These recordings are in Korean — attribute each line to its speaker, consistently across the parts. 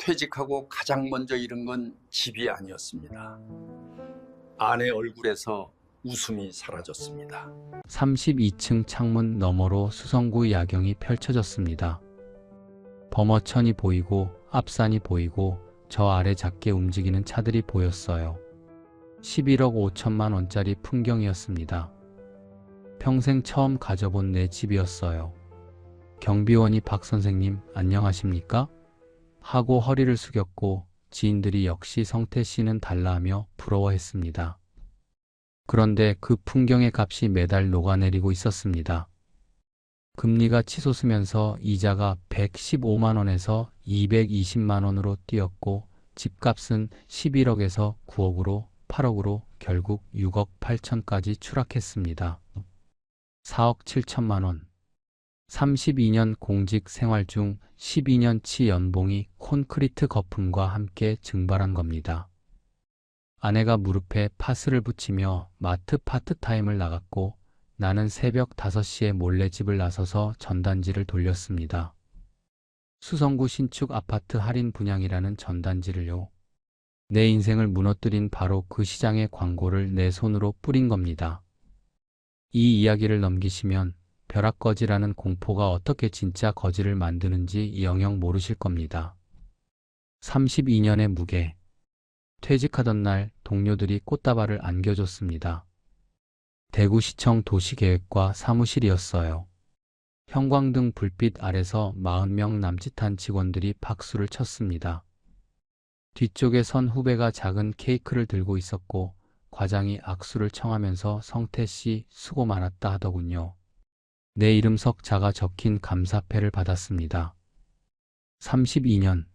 Speaker 1: 퇴직하고 가장 먼저 잃은 건 집이 아니었습니다. 아내 얼굴에서 웃음이 사라졌습니다.
Speaker 2: 32층 창문 너머로 수성구 야경이 펼쳐졌습니다. 범어천이 보이고 앞산이 보이고 저 아래 작게 움직이는 차들이 보였어요. 11억 5천만 원짜리 풍경이었습니다. 평생 처음 가져본 내 집이었어요. 경비원이 박 선생님 안녕하십니까? 하고 허리를 숙였고 지인들이 역시 성태 씨는 달라하며 부러워했습니다. 그런데 그 풍경의 값이 매달 녹아내리고 있었습니다. 금리가 치솟으면서 이자가 115만 원에서 220만 원으로 뛰었고 집값은 11억에서 9억으로 8억으로 결국 6억 8천까지 추락했습니다. 4억 7천만 원. 32년 공직 생활 중 12년치 연봉이 콘크리트 거품과 함께 증발한 겁니다. 아내가 무릎에 파스를 붙이며 마트 파트타임을 나갔고 나는 새벽 5시에 몰래 집을 나서서 전단지를 돌렸습니다. 수성구 신축 아파트 할인 분양이라는 전단지를요. 내 인생을 무너뜨린 바로 그 시장의 광고를 내 손으로 뿌린 겁니다. 이 이야기를 넘기시면 벼락거지라는 공포가 어떻게 진짜 거지를 만드는지 영영 모르실 겁니다. 32년의 무게. 퇴직하던 날 동료들이 꽃다발을 안겨줬습니다. 대구시청 도시계획과 사무실이었어요. 형광등 불빛 아래서 40명 남짓한 직원들이 박수를 쳤습니다. 뒤쪽에 선 후배가 작은 케이크를 들고 있었고 과장이 악수를 청하면서 성태 씨 수고 많았다 하더군요. 내 이름 석자가 적힌 감사패를 받았습니다. 32년.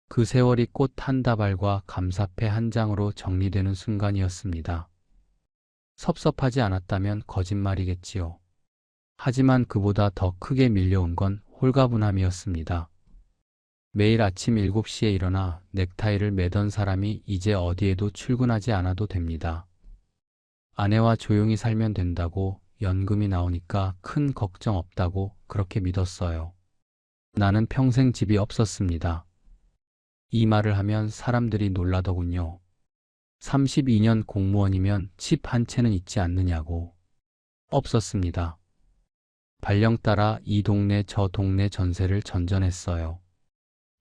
Speaker 2: 그 세월이 꽃 한 다발과 감사패 한 장으로 정리되는 순간이었습니다. 섭섭하지 않았다면 거짓말이겠지요. 하지만 그보다 더 크게 밀려온 건 홀가분함이었습니다. 매일 아침 7시에 일어나 넥타이를 매던 사람이 이제 어디에도 출근하지 않아도 됩니다. 아내와 조용히 살면 된다고 연금이 나오니까 큰 걱정 없다고 그렇게 믿었어요. 나는 평생 집이 없었습니다. 이 말을 하면 사람들이 놀라더군요. 32년 공무원이면 집 한 채는 있지 않느냐고. 없었습니다. 발령 따라 이 동네 저 동네 전세를 전전했어요.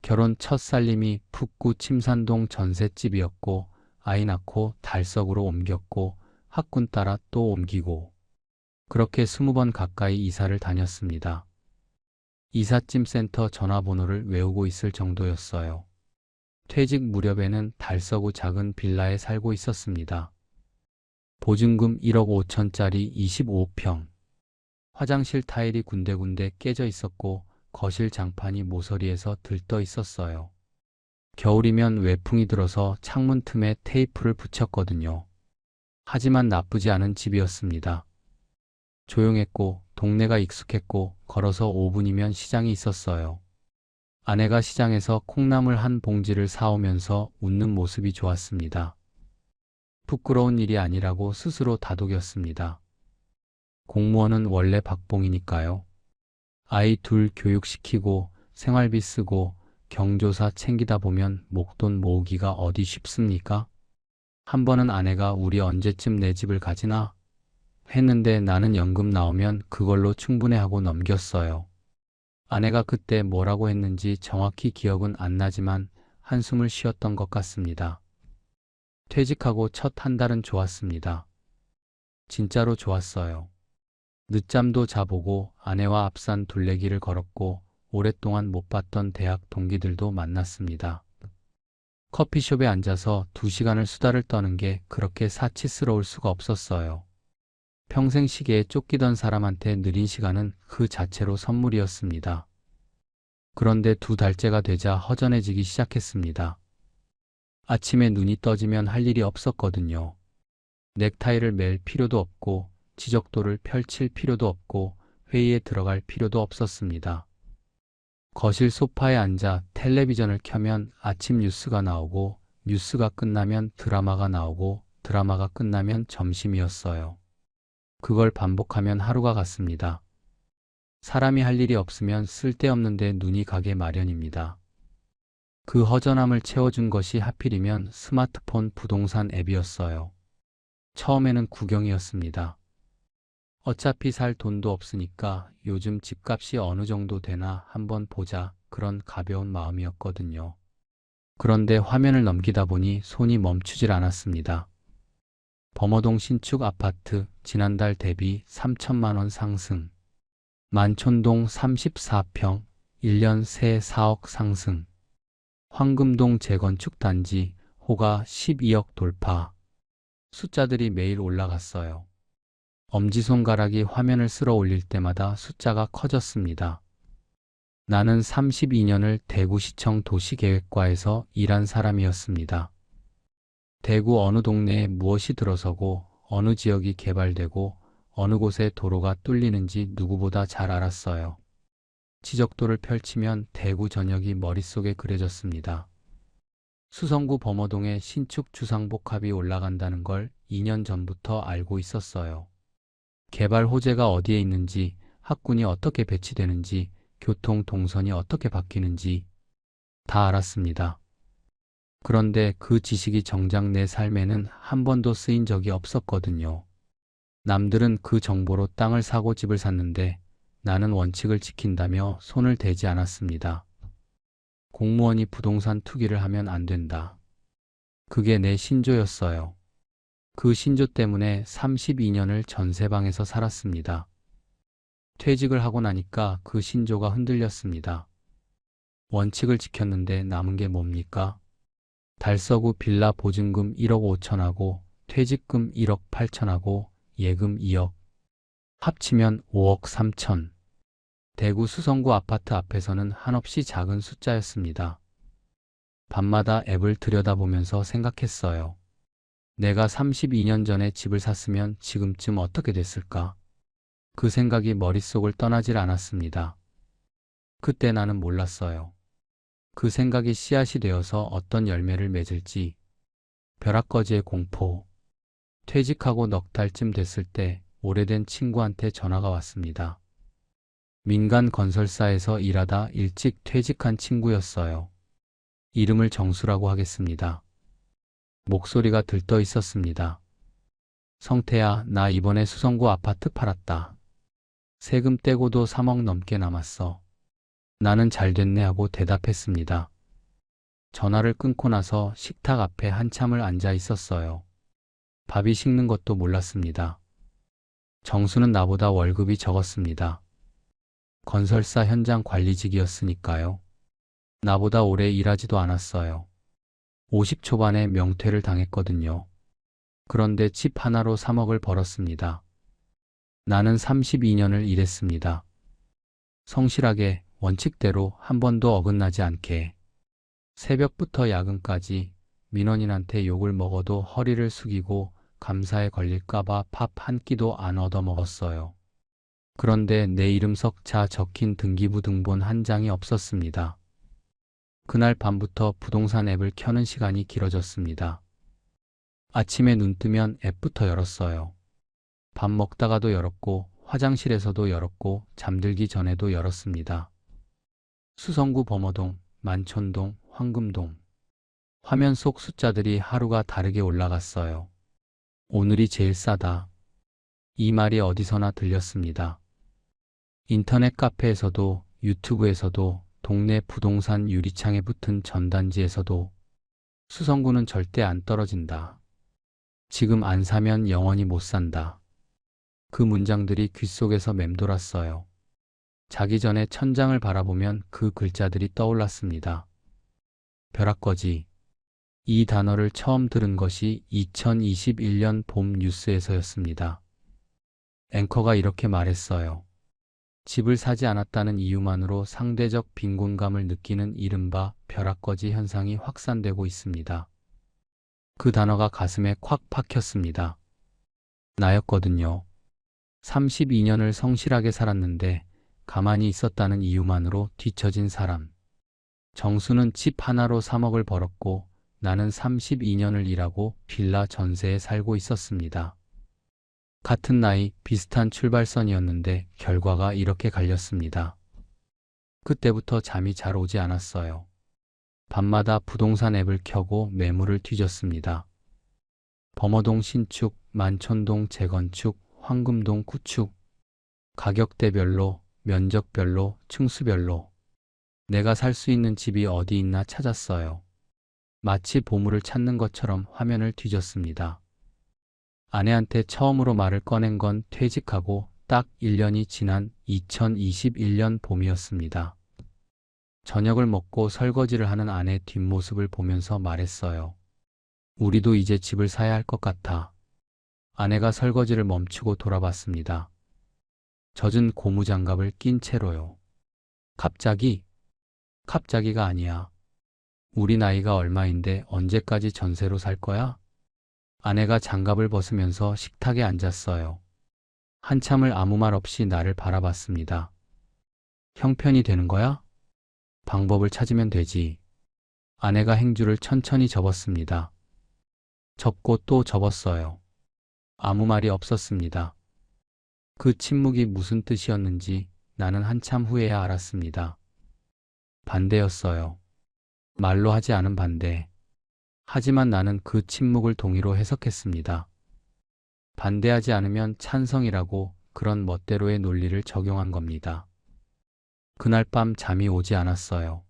Speaker 2: 결혼 첫 살림이 북구 침산동 전셋집이었고 아이 낳고 달석으로 옮겼고 학군 따라 또 옮기고 그렇게 20번 가까이 이사를 다녔습니다. 이삿짐 센터 전화번호를 외우고 있을 정도였어요. 퇴직 무렵에는 달서구 작은 빌라에 살고 있었습니다. 보증금 1억 5천짜리 25평. 화장실 타일이 군데군데 깨져 있었고 거실 장판이 모서리에서 들떠 있었어요. 겨울이면 외풍이 들어서 창문 틈에 테이프를 붙였거든요. 하지만 나쁘지 않은 집이었습니다. 조용했고 동네가 익숙했고 걸어서 5분이면 시장이 있었어요. 아내가 시장에서 콩나물 한 봉지를 사오면서 웃는 모습이 좋았습니다. 부끄러운 일이 아니라고 스스로 다독였습니다. 공무원은 원래 박봉이니까요. 아이 둘 교육시키고 생활비 쓰고 경조사 챙기다 보면 목돈 모으기가 어디 쉽습니까? 한 번은 아내가 우리 언제쯤 내 집을 가지나? 했는데 나는 연금 나오면 그걸로 충분해하고 넘겼어요. 아내가 그때 뭐라고 했는지 정확히 기억은 안 나지만 한숨을 쉬었던 것 같습니다. 퇴직하고 첫 한 달은 좋았습니다. 진짜로 좋았어요. 늦잠도 자보고 아내와 앞산 둘레길을 걸었고 오랫동안 못 봤던 대학 동기들도 만났습니다. 커피숍에 앉아서 2시간을 수다를 떠는 게 그렇게 사치스러울 수가 없었어요. 평생 시계에 쫓기던 사람한테 느린 시간은 그 자체로 선물이었습니다. 그런데 2달째가 되자 허전해지기 시작했습니다. 아침에 눈이 떠지면 할 일이 없었거든요. 넥타이를 맬 필요도 없고 지적도를 펼칠 필요도 없고 회의에 들어갈 필요도 없었습니다. 거실 소파에 앉아 텔레비전을 켜면 아침 뉴스가 나오고 뉴스가 끝나면 드라마가 나오고 드라마가 끝나면 점심이었어요. 그걸 반복하면 하루가 갔습니다. 사람이 할 일이 없으면 쓸데없는 데 눈이 가게 마련입니다. 그 허전함을 채워준 것이 하필이면 스마트폰 부동산 앱이었어요. 처음에는 구경이었습니다. 어차피 살 돈도 없으니까 요즘 집값이 어느 정도 되나 한번 보자, 그런 가벼운 마음이었거든요. 그런데 화면을 넘기다 보니 손이 멈추질 않았습니다. 범어동 신축 아파트 지난달 대비 3천만 원 상승. 만촌동 34평 1년 새 4억 상승. 황금동 재건축 단지 호가 12억 돌파. 숫자들이 매일 올라갔어요. 엄지손가락이 화면을 쓸어 올릴 때마다 숫자가 커졌습니다. 나는 32년을 대구시청 도시계획과에서 일한 사람이었습니다. 대구 어느 동네에 무엇이 들어서고 어느 지역이 개발되고 어느 곳에 도로가 뚫리는지 누구보다 잘 알았어요. 지적도를 펼치면 대구 전역이 머릿속에 그려졌습니다. 수성구 범어동에 신축 주상복합이 올라간다는 걸 2년 전부터 알고 있었어요. 개발 호재가 어디에 있는지, 학군이 어떻게 배치되는지, 교통 동선이 어떻게 바뀌는지 다 알았습니다. 그런데 그 지식이 정작 내 삶에는 한 번도 쓰인 적이 없었거든요. 남들은 그 정보로 땅을 사고 집을 샀는데 나는 원칙을 지킨다며 손을 대지 않았습니다. 공무원이 부동산 투기를 하면 안 된다. 그게 내 신조였어요. 그 신조 때문에 32년을 전세방에서 살았습니다. 퇴직을 하고 나니까 그 신조가 흔들렸습니다. 원칙을 지켰는데 남은 게 뭡니까? 달서구 빌라 보증금 1억 5천하고 퇴직금 1억 8천하고 예금 2억. 합치면 5억 3천. 대구 수성구 아파트 앞에서는 한없이 작은 숫자였습니다. 밤마다 앱을 들여다보면서 생각했어요. 내가 32년 전에 집을 샀으면 지금쯤 어떻게 됐을까? 그 생각이 머릿속을 떠나질 않았습니다. 그때 나는 몰랐어요. 그 생각이 씨앗이 되어서 어떤 열매를 맺을지. 벼락거지의 공포. 퇴직하고 넉 달쯤 됐을 때 오래된 친구한테 전화가 왔습니다. 민간 건설사에서 일하다 일찍 퇴직한 친구였어요. 이름을 정수라고 하겠습니다. 목소리가 들떠 있었습니다. 성태야, 나 이번에 수성구 아파트 팔았다. 세금 떼고도 3억 넘게 남았어. 나는 잘 됐네 하고 대답했습니다. 전화를 끊고 나서 식탁 앞에 한참을 앉아 있었어요. 밥이 식는 것도 몰랐습니다. 정수는 나보다 월급이 적었습니다. 건설사 현장 관리직이었으니까요. 나보다 오래 일하지도 않았어요. 50 초반에 명퇴를 당했거든요. 그런데 집 하나로 3억을 벌었습니다. 나는 32년을 일했습니다. 성실하게, 원칙대로 한 번도 어긋나지 않게. 새벽부터 야근까지 민원인한테 욕을 먹어도 허리를 숙이고 감사에 걸릴까봐 밥 한 끼도 안 얻어먹었어요. 그런데 내 이름 석자 적힌 등기부 등본 한 장이 없었습니다. 그날 밤부터 부동산 앱을 켜는 시간이 길어졌습니다. 아침에 눈 뜨면 앱부터 열었어요. 밥 먹다가도 열었고 화장실에서도 열었고 잠들기 전에도 열었습니다. 수성구 범어동, 만촌동, 황금동. 화면 속 숫자들이 하루가 다르게 올라갔어요. 오늘이 제일 싸다. 이 말이 어디서나 들렸습니다. 인터넷 카페에서도 유튜브에서도 동네 부동산 유리창에 붙은 전단지에서도 수성구는 절대 안 떨어진다. 지금 안 사면 영원히 못 산다. 그 문장들이 귓속에서 맴돌았어요. 자기 전에 천장을 바라보면 그 글자들이 떠올랐습니다. 벼락거지. 이 단어를 처음 들은 것이 2021년 봄 뉴스에서였습니다. 앵커가 이렇게 말했어요. 집을 사지 않았다는 이유만으로 상대적 빈곤감을 느끼는 이른바 벼락거지 현상이 확산되고 있습니다. 그 단어가 가슴에 콱 박혔습니다. 나였거든요. 32년을 성실하게 살았는데 가만히 있었다는 이유만으로 뒤처진 사람. 정수는 집 하나로 3억을 벌었고 나는 32년을 일하고 빌라 전세에 살고 있었습니다. 같은 나이, 비슷한 출발선이었는데 결과가 이렇게 갈렸습니다. 그때부터 잠이 잘 오지 않았어요. 밤마다 부동산 앱을 켜고 매물을 뒤졌습니다. 범어동 신축, 만촌동 재건축, 황금동 구축. 가격대별로, 면적별로, 층수별로. 내가 살 수 있는 집이 어디 있나 찾았어요. 마치 보물을 찾는 것처럼 화면을 뒤졌습니다. 아내한테 처음으로 말을 꺼낸 건 퇴직하고 딱 1년이 지난 2021년 봄이었습니다. 저녁을 먹고 설거지를 하는 아내 뒷모습을 보면서 말했어요. 우리도 이제 집을 사야 할 것 같아. 아내가 설거지를 멈추고 돌아봤습니다. 젖은 고무장갑을 낀 채로요. 갑자기가 아니야. 우리 나이가 얼마인데 언제까지 전세로 살 거야? 아내가 장갑을 벗으면서 식탁에 앉았어요. 한참을 아무 말 없이 나를 바라봤습니다. 형편이 되는 거야? 방법을 찾으면 되지. 아내가 행주를 천천히 접었습니다. 접고 또 접었어요. 아무 말이 없었습니다. 그 침묵이 무슨 뜻이었는지 나는 한참 후에야 알았습니다. 반대였어요. 말로 하지 않은 반대. 하지만 나는 그 침묵을 동의로 해석했습니다. 반대하지 않으면 찬성이라고 그런 멋대로의 논리를 적용한 겁니다. 그날 밤 잠이 오지 않았어요.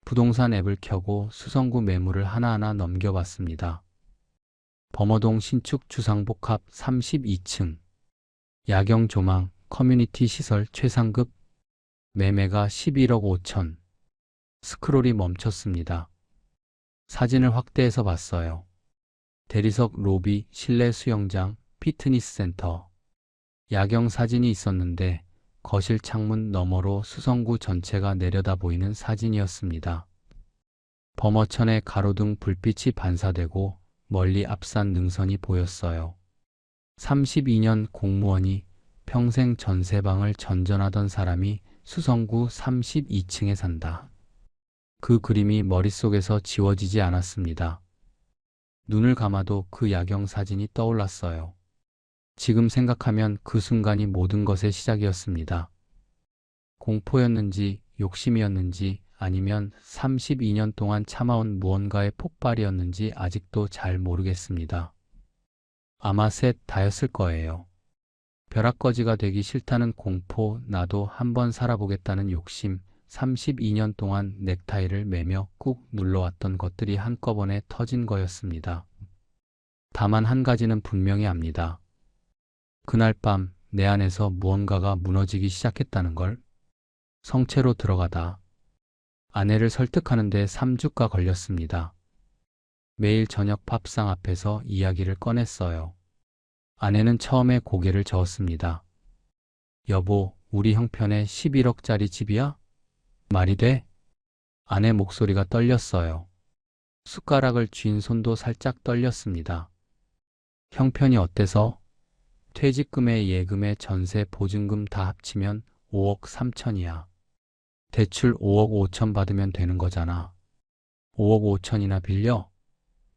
Speaker 2: 부동산 앱을 켜고 수성구 매물을 하나하나 넘겨봤습니다. 범어동 신축 주상복합 32층. 야경 조망, 커뮤니티 시설 최상급. 매매가 11억 5천. 스크롤이 멈췄습니다. 사진을 확대해서 봤어요. 대리석 로비, 실내 수영장, 피트니스 센터. 야경 사진이 있었는데 거실 창문 너머로 수성구 전체가 내려다 보이는 사진이었습니다. 범어천에 가로등 불빛이 반사되고 멀리 앞산 능선이 보였어요. 32년 공무원이 평생 전세방을 전전하던 사람이 수성구 32층에 산다. 그 그림이 머릿속에서 지워지지 않았습니다. 눈을 감아도 그 야경 사진이 떠올랐어요. 지금 생각하면 그 순간이 모든 것의 시작이었습니다. 공포였는지 욕심이었는지 아니면 32년 동안 참아온 무언가의 폭발이었는지 아직도 잘 모르겠습니다. 아마 셋 다였을 거예요. 벼락거지가 되기 싫다는 공포, 나도 한번 살아보겠다는 욕심, 32년 동안 넥타이를 매며 꾹 눌러왔던 것들이 한꺼번에 터진 거였습니다. 다만 한 가지는 분명히 압니다. 그날 밤 내 안에서 무언가가 무너지기 시작했다는 걸. 성체로 들어가다. 아내를 설득하는데 3주가 걸렸습니다. 매일 저녁 밥상 앞에서 이야기를 꺼냈어요. 아내는 처음에 고개를 저었습니다. 여보, 우리 형편에 11억짜리 집이야? 말이 돼? 아내 목소리가 떨렸어요. 숟가락을 쥔 손도 살짝 떨렸습니다. 형편이 어때서? 퇴직금에 예금에 전세 보증금 다 합치면 5억 3천이야. 대출 5억 5천 받으면 되는 거잖아. 5억 5천이나 빌려?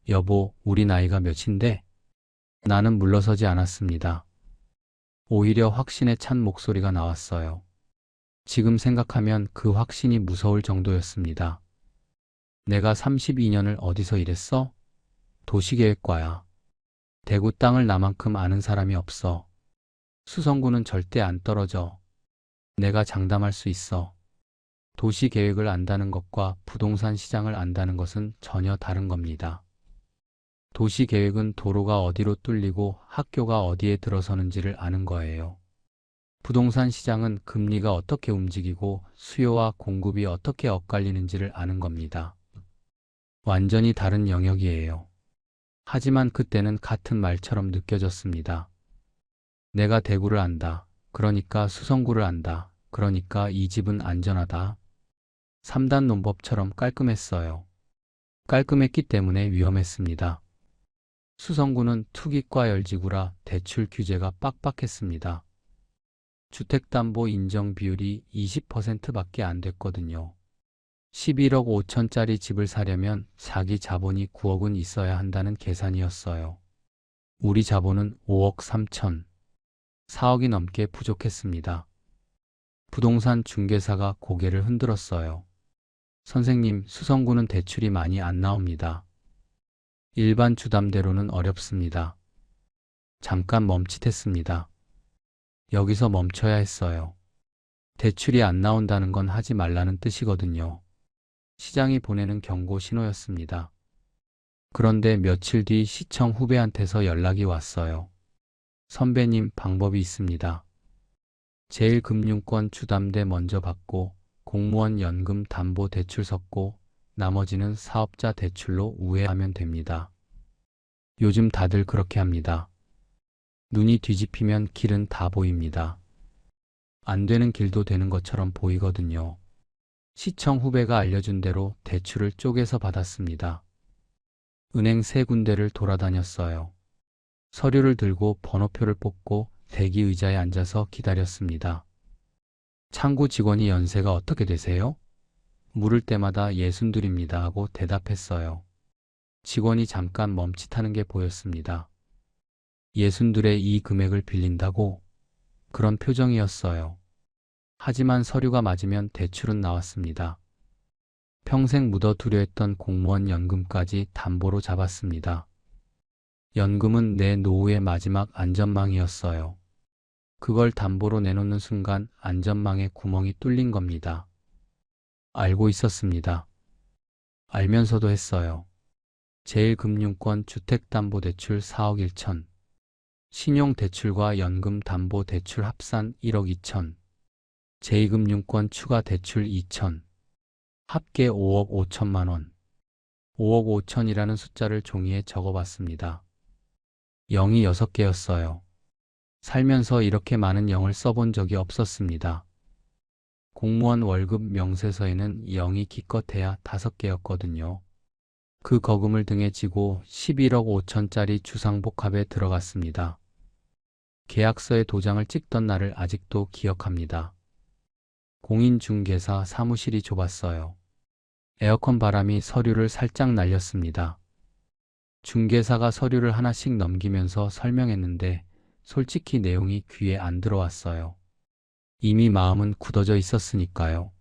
Speaker 2: 여보, 우리 나이가 몇인데? 나는 물러서지 않았습니다. 오히려 확신에 찬 목소리가 나왔어요. 지금 생각하면 그 확신이 무서울 정도였습니다. 내가 32년을 어디서 일했어? 도시계획과야. 대구 땅을 나만큼 아는 사람이 없어. 수성구는 절대 안 떨어져. 내가 장담할 수 있어. 도시계획을 안다는 것과 부동산 시장을 안다는 것은 전혀 다른 겁니다. 도시계획은 도로가 어디로 뚫리고 학교가 어디에 들어서는지를 아는 거예요. 부동산 시장은 금리가 어떻게 움직이고 수요와 공급이 어떻게 엇갈리는지를 아는 겁니다. 완전히 다른 영역이에요. 하지만 그때는 같은 말처럼 느껴졌습니다. 내가 대구를 안다. 그러니까 수성구를 안다. 그러니까 이 집은 안전하다. 3단 논법처럼 깔끔했어요. 깔끔했기 때문에 위험했습니다. 수성구는 투기과 열지구라 대출 규제가 빡빡했습니다. 주택담보 인정 비율이 20%밖에 안 됐거든요. 11억 5천짜리 집을 사려면 자기 자본이 9억은 있어야 한다는 계산이었어요. 우리 자본은 5억 3천, 4억이 넘게 부족했습니다. 부동산 중개사가 고개를 흔들었어요. 선생님, 수성구는 대출이 많이 안 나옵니다. 일반 주담대로는 어렵습니다. 잠깐 멈칫했습니다. 여기서 멈춰야 했어요. 대출이 안 나온다는 건 하지 말라는 뜻이거든요. 시장이 보내는 경고 신호였습니다. 그런데 며칠 뒤 시청 후배한테서 연락이 왔어요. 선배님, 방법이 있습니다. 제일금융권 주담대 먼저 받고 공무원 연금 담보 대출 섞고 나머지는 사업자 대출로 우회하면 됩니다. 요즘 다들 그렇게 합니다. 눈이 뒤집히면 길은 다 보입니다. 안 되는 길도 되는 것처럼 보이거든요. 시청 후배가 알려준 대로 대출을 쪼개서 받았습니다. 은행 3군데를 돌아다녔어요. 서류를 들고 번호표를 뽑고 대기 의자에 앉아서 기다렸습니다. 창구 직원이 연세가 어떻게 되세요? 물을 때마다 62입니다 하고 대답했어요. 직원이 잠깐 멈칫하는 게 보였습니다. 62에 이 금액을 빌린다고? 그런 표정이었어요. 하지만 서류가 맞으면 대출은 나왔습니다. 평생 묻어두려 했던 공무원 연금까지 담보로 잡았습니다. 연금은 내 노후의 마지막 안전망이었어요. 그걸 담보로 내놓는 순간 안전망에 구멍이 뚫린 겁니다. 알고 있었습니다. 알면서도 했어요. 제일금융권 주택담보대출 4억 1천, 신용대출과 연금담보대출 합산 1억 2천, 제2금융권 추가대출 2천, 합계 5억 5천만 원. 5억 5천이라는 숫자를 종이에 적어봤습니다. 0이 6개였어요. 살면서 이렇게 많은 0을 써본 적이 없었습니다. 공무원 월급 명세서에는 0이 기껏해야 5개였거든요. 그 거금을 등에 지고 11억 5천짜리 주상복합에 들어갔습니다. 계약서에 도장을 찍던 날을 아직도 기억합니다. 공인중개사 사무실이 좁았어요. 에어컨 바람이 서류를 살짝 날렸습니다. 중개사가 서류를 하나씩 넘기면서 설명했는데 솔직히 내용이 귀에 안 들어왔어요. 이미 마음은 굳어져 있었으니까요.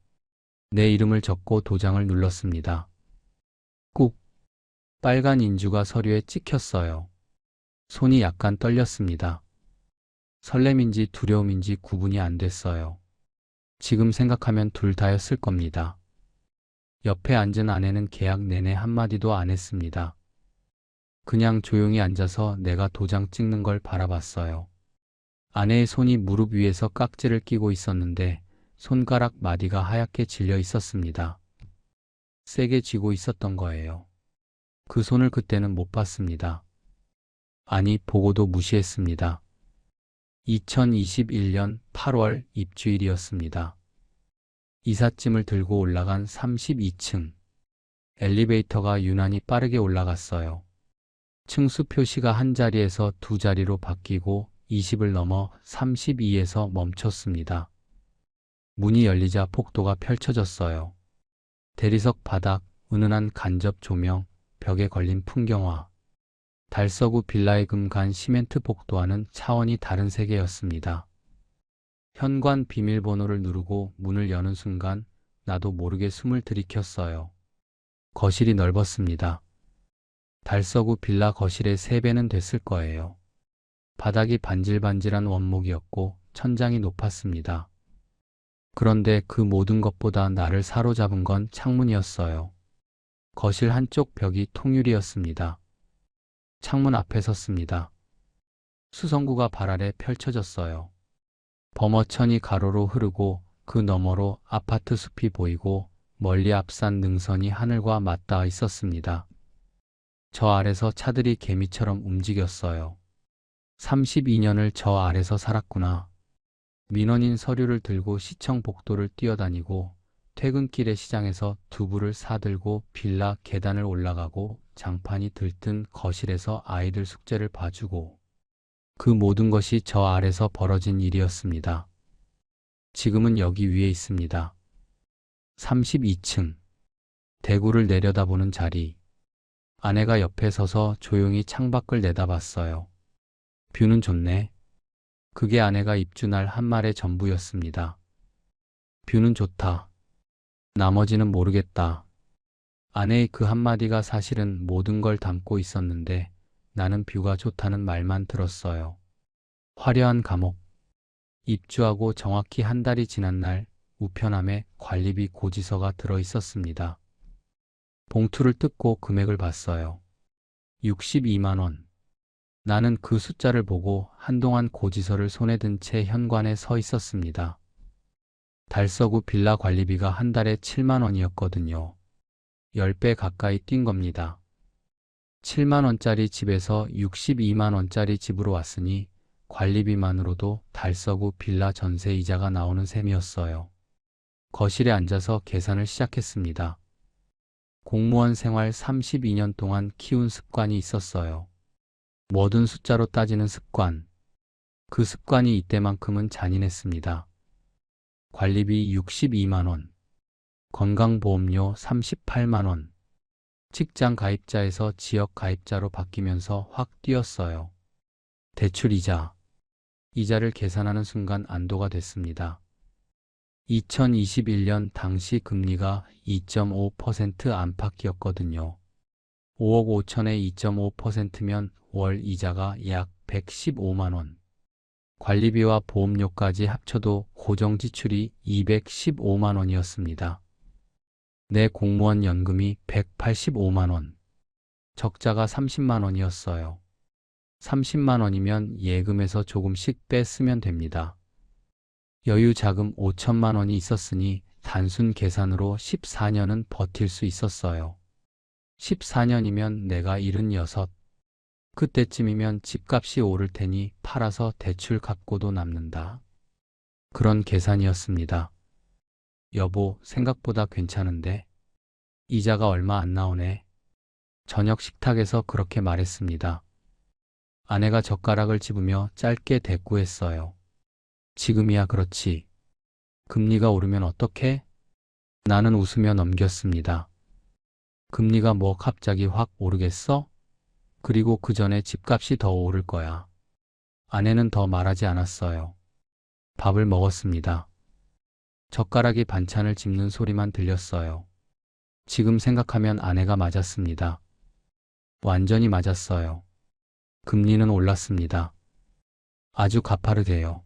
Speaker 2: 내 이름을 적고 도장을 눌렀습니다. 꾹! 빨간 인주가 서류에 찍혔어요. 손이 약간 떨렸습니다. 설렘인지 두려움인지 구분이 안 됐어요. 지금 생각하면 둘 다였을 겁니다. 옆에 앉은 아내는 계약 내내 한마디도 안 했습니다. 그냥 조용히 앉아서 내가 도장 찍는 걸 바라봤어요. 아내의 손이 무릎 위에서 깍지를 끼고 있었는데 손가락 마디가 하얗게 질려 있었습니다. 세게 쥐고 있었던 거예요. 그 손을 그때는 못 봤습니다. 아니, 보고도 무시했습니다. 2021년 8월 입주일이었습니다. 이삿짐을 들고 올라간 32층. 엘리베이터가 유난히 빠르게 올라갔어요. 층수 표시가 한 자리에서 두 자리로 바뀌고 20을 넘어 32에서 멈췄습니다. 문이 열리자 복도가 펼쳐졌어요. 대리석 바닥, 은은한 간접 조명, 벽에 걸린 풍경화. 달서구 빌라의 금간 시멘트 복도와는 차원이 다른 세계였습니다. 현관 비밀번호를 누르고 문을 여는 순간 나도 모르게 숨을 들이켰어요. 거실이 넓었습니다. 달서구 빌라 거실의 3배는 됐을 거예요. 바닥이 반질반질한 원목이었고 천장이 높았습니다. 그런데 그 모든 것보다 나를 사로잡은 건 창문이었어요. 거실 한쪽 벽이 통유리였습니다. 창문 앞에 섰습니다. 수성구가 발 아래 펼쳐졌어요. 범어천이 가로로 흐르고 그 너머로 아파트 숲이 보이고 멀리 앞산 능선이 하늘과 맞닿아 있었습니다. 저 아래서 차들이 개미처럼 움직였어요. 32년을 저 아래서 살았구나. 민원인 서류를 들고 시청 복도를 뛰어다니고 퇴근길에 시장에서 두부를 사들고 빌라 계단을 올라가고 장판이 들뜬 거실에서 아이들 숙제를 봐주고 그 모든 것이 저 아래서 벌어진 일이었습니다. 지금은 여기 위에 있습니다. 32층. 대구를 내려다보는 자리. 아내가 옆에 서서 조용히 창밖을 내다봤어요. 뷰는 좋네. 그게 아내가 입주날 한 말의 전부였습니다. 뷰는 좋다. 나머지는 모르겠다. 아내의 그 한마디가 사실은 모든 걸 담고 있었는데 나는 뷰가 좋다는 말만 들었어요. 화려한 감옥. 입주하고 정확히 한 달이 지난 날 우편함에 관리비 고지서가 들어 있었습니다. 봉투를 뜯고 금액을 봤어요. 62만 원. 나는 그 숫자를 보고 한동안 고지서를 손에 든 채 현관에 서 있었습니다. 달서구 빌라 관리비가 한 달에 7만 원이었거든요. 10배 가까이 뛴 겁니다. 7만 원짜리 집에서 62만 원짜리 집으로 왔으니 관리비만으로도 달서구 빌라 전세 이자가 나오는 셈이었어요. 거실에 앉아서 계산을 시작했습니다. 공무원 생활 32년 동안 키운 습관이 있었어요. 뭐든 숫자로 따지는 습관. 그 습관이 이때만큼은 잔인했습니다. 관리비 62만 원, 건강보험료 38만 원, 직장 가입자에서 지역 가입자로 바뀌면서 확 뛰었어요. 대출 이자. 이자를 계산하는 순간 안도가 됐습니다. 2021년 당시 금리가 2.5% 안팎이었거든요. 5억 5천에 2.5%면 월 이자가 약 115만 원. 관리비와 보험료까지 합쳐도 고정 지출이 215만 원이었습니다. 내 공무원 연금이 185만 원. 적자가 30만 원이었어요. 30만 원이면 예금에서 조금씩 뺐으면 됩니다. 여유 자금 5천만 원이 있었으니 단순 계산으로 14년은 버틸 수 있었어요. 14년이면 내가 76. 그때쯤이면 집값이 오를 테니 팔아서 대출 갚고도 남는다. 그런 계산이었습니다. 여보, 생각보다 괜찮은데? 이자가 얼마 안 나오네. 저녁 식탁에서 그렇게 말했습니다. 아내가 젓가락을 집으며 짧게 대꾸했어요. 지금이야 그렇지. 금리가 오르면 어떡해? 나는 웃으며 넘겼습니다. 금리가 뭐 갑자기 확 오르겠어? 그리고 그 전에 집값이 더 오를 거야. 아내는 더 말하지 않았어요. 밥을 먹었습니다. 젓가락이 반찬을 집는 소리만 들렸어요. 지금 생각하면 아내가 맞았습니다. 완전히 맞았어요. 금리는 올랐습니다. 아주 가파르게요.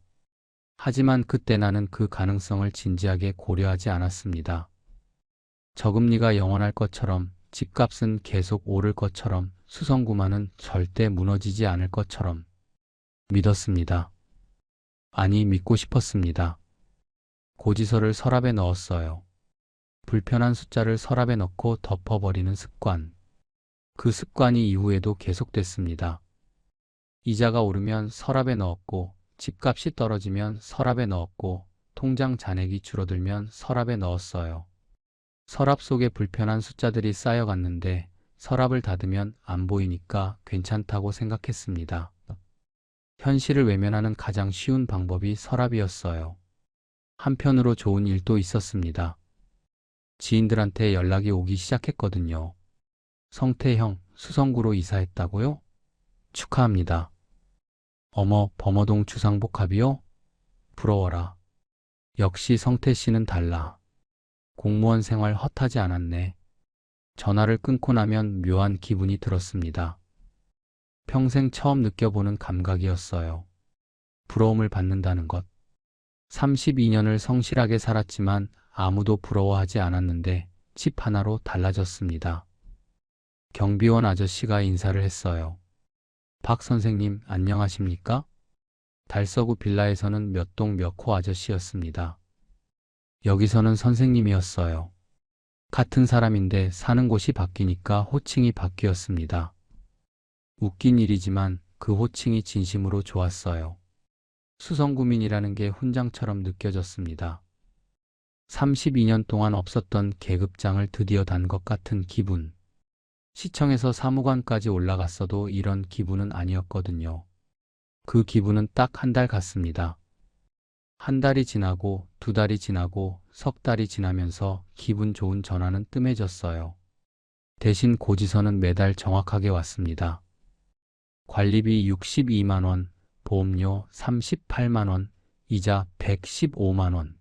Speaker 2: 하지만 그때 나는 그 가능성을 진지하게 고려하지 않았습니다. 저금리가 영원할 것처럼, 집값은 계속 오를 것처럼, 수성구마는 절대 무너지지 않을 것처럼 믿었습니다. 아니, 믿고 싶었습니다. 고지서를 서랍에 넣었어요. 불편한 숫자를 서랍에 넣고 덮어버리는 습관. 그 습관이 이후에도 계속됐습니다. 이자가 오르면 서랍에 넣었고, 집값이 떨어지면 서랍에 넣었고, 통장 잔액이 줄어들면 서랍에 넣었어요. 서랍 속에 불편한 숫자들이 쌓여갔는데 서랍을 닫으면 안 보이니까 괜찮다고 생각했습니다. 현실을 외면하는 가장 쉬운 방법이 서랍이었어요. 한편으로 좋은 일도 있었습니다. 지인들한테 연락이 오기 시작했거든요. 성태형, 수성구로 이사했다고요? 축하합니다. 어머, 범어동 주상복합이요? 부러워라. 역시 성태 씨는 달라. 공무원 생활 헛하지 않았네. 전화를 끊고 나면 묘한 기분이 들었습니다. 평생 처음 느껴보는 감각이었어요. 부러움을 받는다는 것. 32년을 성실하게 살았지만 아무도 부러워하지 않았는데 집 하나로 달라졌습니다. 경비원 아저씨가 인사를 했어요. 박 선생님, 안녕하십니까? 달서구 빌라에서는 몇 동 몇 호 아저씨였습니다. 여기서는 선생님이었어요. 같은 사람인데 사는 곳이 바뀌니까 호칭이 바뀌었습니다. 웃긴 일이지만 그 호칭이 진심으로 좋았어요. 수성구민이라는 게 훈장처럼 느껴졌습니다. 32년 동안 없었던 계급장을 드디어 단 것 같은 기분. 시청에서 사무관까지 올라갔어도 이런 기분은 아니었거든요. 그 기분은 딱 한 달 갔습니다. 한 달이 지나고 두 달이 지나고 석 달이 지나면서 기분 좋은 전화는 뜸해졌어요. 대신 고지서는 매달 정확하게 왔습니다. 관리비 62만 원, 보험료 38만 원, 이자 115만 원.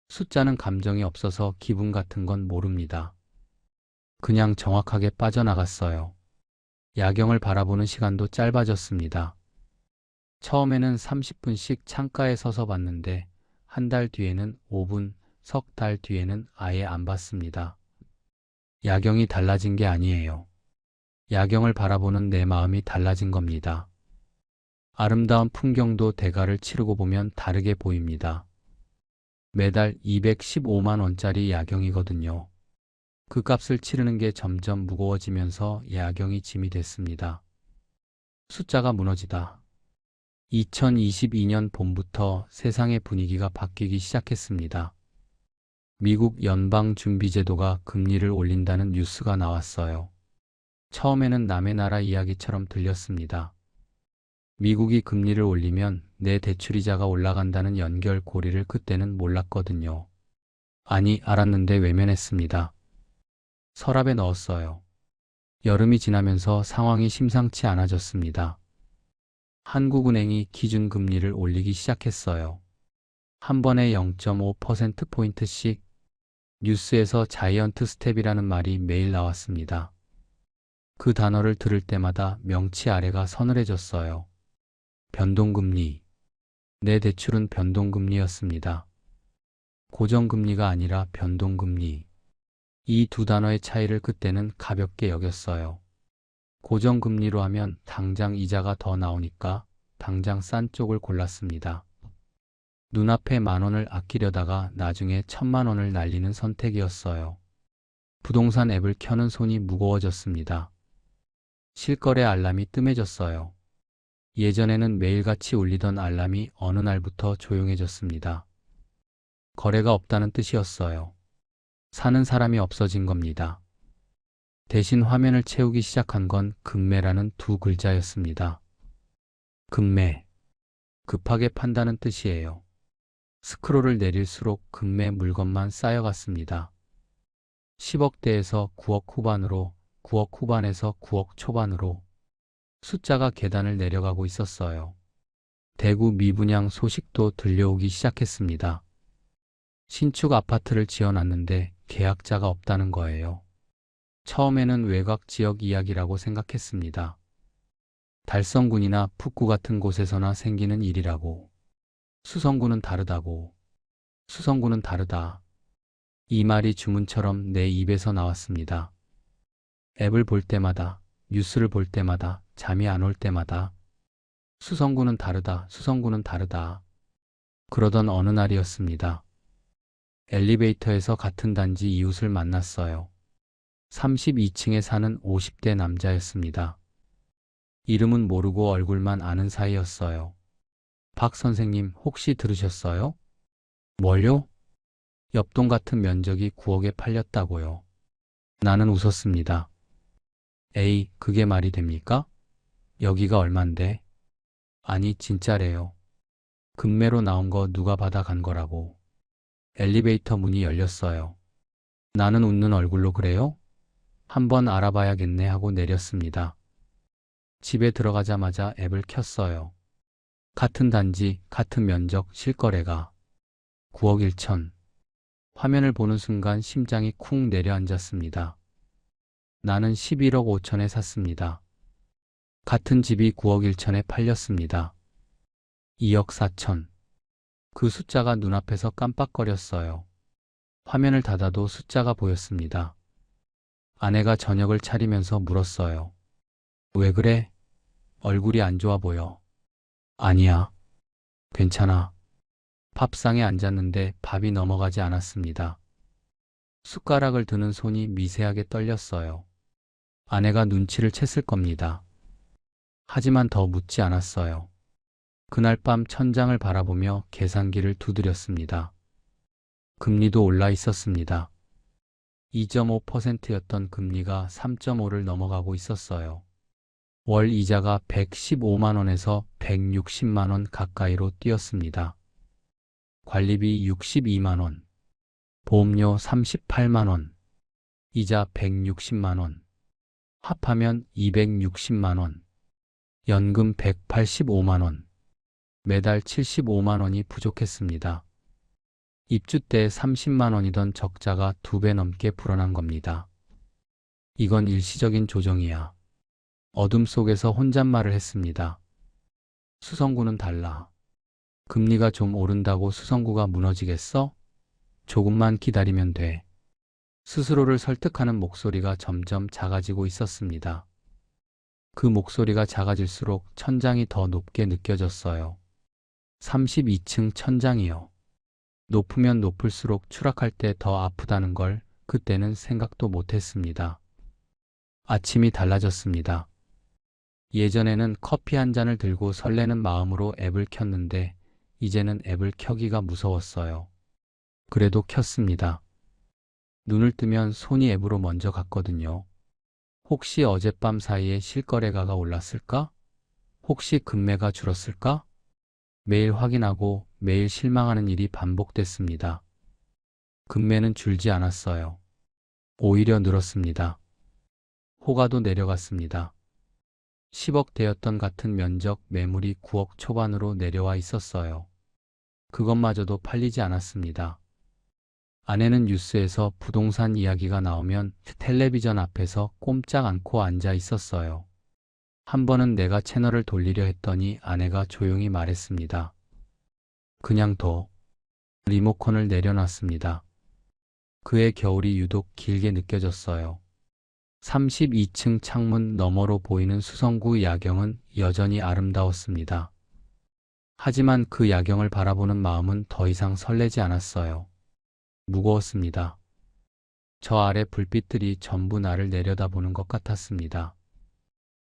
Speaker 2: 숫자는 감정이 없어서 기분 같은 건 모릅니다. 그냥 정확하게 빠져나갔어요. 야경을 바라보는 시간도 짧아졌습니다. 처음에는 30분씩 창가에 서서 봤는데 한 달 뒤에는 5분, 석 달 뒤에는 아예 안 봤습니다. 야경이 달라진 게 아니에요. 야경을 바라보는 내 마음이 달라진 겁니다. 아름다운 풍경도 대가를 치르고 보면 다르게 보입니다. 매달 215만 원짜리 야경이거든요. 그 값을 치르는 게 점점 무거워지면서 야경이 짐이 됐습니다. 숫자가 무너지다. 2022년 봄부터 세상의 분위기가 바뀌기 시작했습니다. 미국 연방준비제도가 금리를 올린다는 뉴스가 나왔어요. 처음에는 남의 나라 이야기처럼 들렸습니다. 미국이 금리를 올리면 내 대출이자가 올라간다는 연결고리를 그때는 몰랐거든요. 아니, 알았는데 외면했습니다. 서랍에 넣었어요. 여름이 지나면서 상황이 심상치 않아졌습니다. 한국은행이 기준금리를 올리기 시작했어요. 한 번에 0.5%포인트씩. 뉴스에서 자이언트 스텝이라는 말이 매일 나왔습니다. 그 단어를 들을 때마다 명치 아래가 서늘해졌어요. 변동금리. 내 대출은 변동금리였습니다. 고정금리가 아니라 변동금리. 이 두 단어의 차이를 그때는 가볍게 여겼어요. 고정금리로 하면 당장 이자가 더 나오니까 당장 싼 쪽을 골랐습니다. 눈앞에 10,000원을 아끼려다가 나중에 1,000,000원을 날리는 선택이었어요. 부동산 앱을 켜는 손이 무거워졌습니다. 실거래 알람이 뜸해졌어요. 예전에는 매일같이 울리던 알람이 어느 날부터 조용해졌습니다. 거래가 없다는 뜻이었어요. 사는 사람이 없어진 겁니다. 대신 화면을 채우기 시작한 건 급매라는 두 글자였습니다. 급매. 급하게 판다는 뜻이에요. 스크롤을 내릴수록 급매 물건만 쌓여갔습니다. 10억대에서 9억 후반으로, 9억 후반에서 9억 초반으로 숫자가 계단을 내려가고 있었어요. 대구 미분양 소식도 들려오기 시작했습니다. 신축 아파트를 지어놨는데 계약자가 없다는 거예요. 처음에는 외곽 지역 이야기라고 생각했습니다. 달성군이나 풋구 같은 곳에서나 생기는 일이라고. 수성구는 다르다고. 수성구는 다르다. 이 말이 주문처럼 내 입에서 나왔습니다. 앱을 볼 때마다, 뉴스를 볼 때마다, 잠이 안 올 때마다 수성구는 다르다, 수성구는 다르다. 그러던 어느 날이었습니다. 엘리베이터에서 같은 단지 이웃을 만났어요. 32층에 사는 50대 남자였습니다. 이름은 모르고 얼굴만 아는 사이였어요. 박 선생님, 혹시 들으셨어요? 뭘요? 옆동 같은 면적이 9억에 팔렸다고요. 나는 웃었습니다. 에이, 그게 말이 됩니까? 여기가 얼만데? 아니, 진짜래요. 급매로 나온 거 누가 받아간 거라고. 엘리베이터 문이 열렸어요. 나는 웃는 얼굴로 그래요? 한번 알아봐야겠네 하고 내렸습니다. 집에 들어가자마자 앱을 켰어요. 같은 단지, 같은 면적, 실거래가 9억 1천. 화면을 보는 순간 심장이 쿵 내려앉았습니다. 나는 11억 5천에 샀습니다. 같은 집이 9억 1천에 팔렸습니다. 2억 4천. 그 숫자가 눈앞에서 깜빡거렸어요. 화면을 닫아도 숫자가 보였습니다. 아내가 저녁을 차리면서 물었어요. 왜 그래? 얼굴이 안 좋아 보여. 아니야. 괜찮아. 밥상에 앉았는데 밥이 넘어가지 않았습니다. 숟가락을 드는 손이 미세하게 떨렸어요. 아내가 눈치를 챘을 겁니다. 하지만 더 묻지 않았어요. 그날 밤 천장을 바라보며 계산기를 두드렸습니다. 금리도 올라 있었습니다. 2.5%였던 금리가 3.5를 넘어가고 있었어요. 월 이자가 115만 원에서 160만 원 가까이로 뛰었습니다. 관리비 62만 원, 보험료 38만 원, 이자 160만 원, 합하면 260만 원, 연금 185만 원, 매달 75만 원이 부족했습니다. 입주 때 30만 원이던 적자가 2배 넘게 불어난 겁니다. 이건 일시적인 조정이야. 어둠 속에서 혼잣말을 했습니다. 수성구는 달라. 금리가 좀 오른다고 수성구가 무너지겠어? 조금만 기다리면 돼. 스스로를 설득하는 목소리가 점점 작아지고 있었습니다. 그 목소리가 작아질수록 천장이 더 높게 느껴졌어요. 32층 천장이요. 높으면 높을수록 추락할 때 더 아프다는 걸 그때는 생각도 못했습니다. 아침이 달라졌습니다. 예전에는 커피 한 잔을 들고 설레는 마음으로 앱을 켰는데 이제는 앱을 켜기가 무서웠어요. 그래도 켰습니다. 눈을 뜨면 손이 앱으로 먼저 갔거든요. 혹시 어젯밤 사이에 실거래가가 올랐을까? 혹시 금매가 줄었을까? 매일 확인하고 매일 실망하는 일이 반복됐습니다. 금매는 줄지 않았어요. 오히려 늘었습니다. 호가도 내려갔습니다. 10억 대였던 같은 면적 매물이 9억 초반으로 내려와 있었어요. 그것마저도 팔리지 않았습니다. 아내는 뉴스에서 부동산 이야기가 나오면 텔레비전 앞에서 꼼짝 않고 앉아 있었어요. 한 번은 내가 채널을 돌리려 했더니 아내가 조용히 말했습니다. 그냥 둬. 리모컨을 내려놨습니다. 그의 겨울이 유독 길게 느껴졌어요. 32층 창문 너머로 보이는 수성구 야경은 여전히 아름다웠습니다. 하지만 그 야경을 바라보는 마음은 더 이상 설레지 않았어요. 무거웠습니다. 저 아래 불빛들이 전부 나를 내려다보는 것 같았습니다.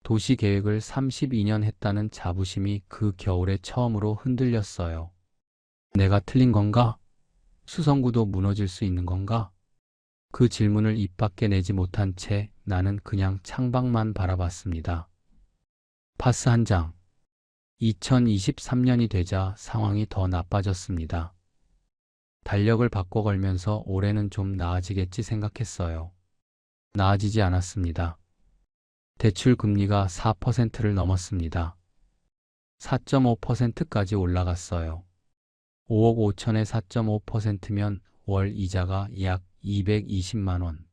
Speaker 2: 도시 계획을 32년 했다는 자부심이 그 겨울에 처음으로 흔들렸어요. 내가 틀린 건가? 수성구도 무너질 수 있는 건가? 그 질문을 입 밖에 내지 못한 채 나는 그냥 창밖만 바라봤습니다. 파스 한 장. 2023년이 되자 상황이 더 나빠졌습니다. 달력을 바꿔 걸면서 올해는 좀 나아지겠지 생각했어요. 나아지지 않았습니다. 대출 금리가 4%를 넘었습니다. 4.5%까지 올라갔어요. 5억 5천에 4.5%면 월 이자가 약 220만 원.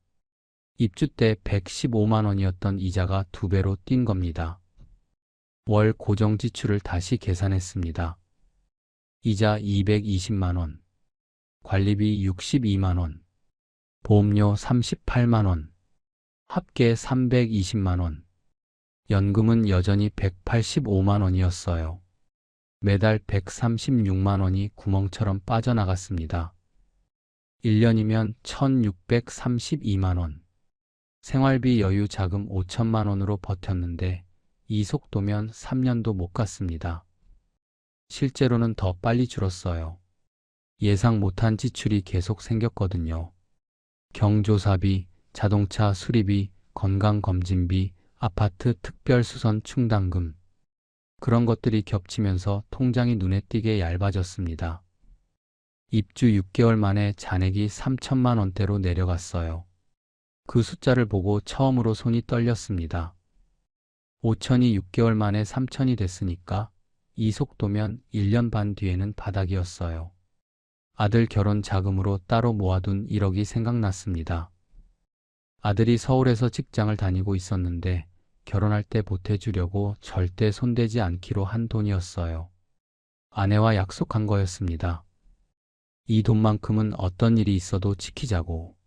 Speaker 2: 입주 때 115만 원이었던 이자가 2배로 뛴 겁니다. 월 고정 지출을 다시 계산했습니다. 이자 220만 원. 관리비 62만 원, 보험료 38만 원, 합계 320만 원, 연금은 여전히 185만 원이었어요. 매달 136만 원이 구멍처럼 빠져나갔습니다. 1년이면 1632만 원, 생활비 여유 자금 5천만 원으로 버텼는데 이 속도면 3년도 못 갔습니다. 실제로는 더 빨리 줄었어요. 예상 못한 지출이 계속 생겼거든요. 경조사비, 자동차 수리비, 건강검진비, 아파트 특별수선 충당금. 그런 것들이 겹치면서 통장이 눈에 띄게 얇아졌습니다. 입주 6개월 만에 잔액이 3천만 원대로 내려갔어요. 그 숫자를 보고 처음으로 손이 떨렸습니다. 5천이 6개월 만에 3천이 됐으니까 이 속도면 1년 반 뒤에는 바닥이었어요. 아들 결혼 자금으로 따로 모아둔 1억이 생각났습니다. 아들이 서울에서 직장을 다니고 있었는데 결혼할 때 보태주려고 절대 손대지 않기로 한 돈이었어요. 아내와 약속한 거였습니다. 이 돈만큼은 어떤 일이 있어도 지키자고.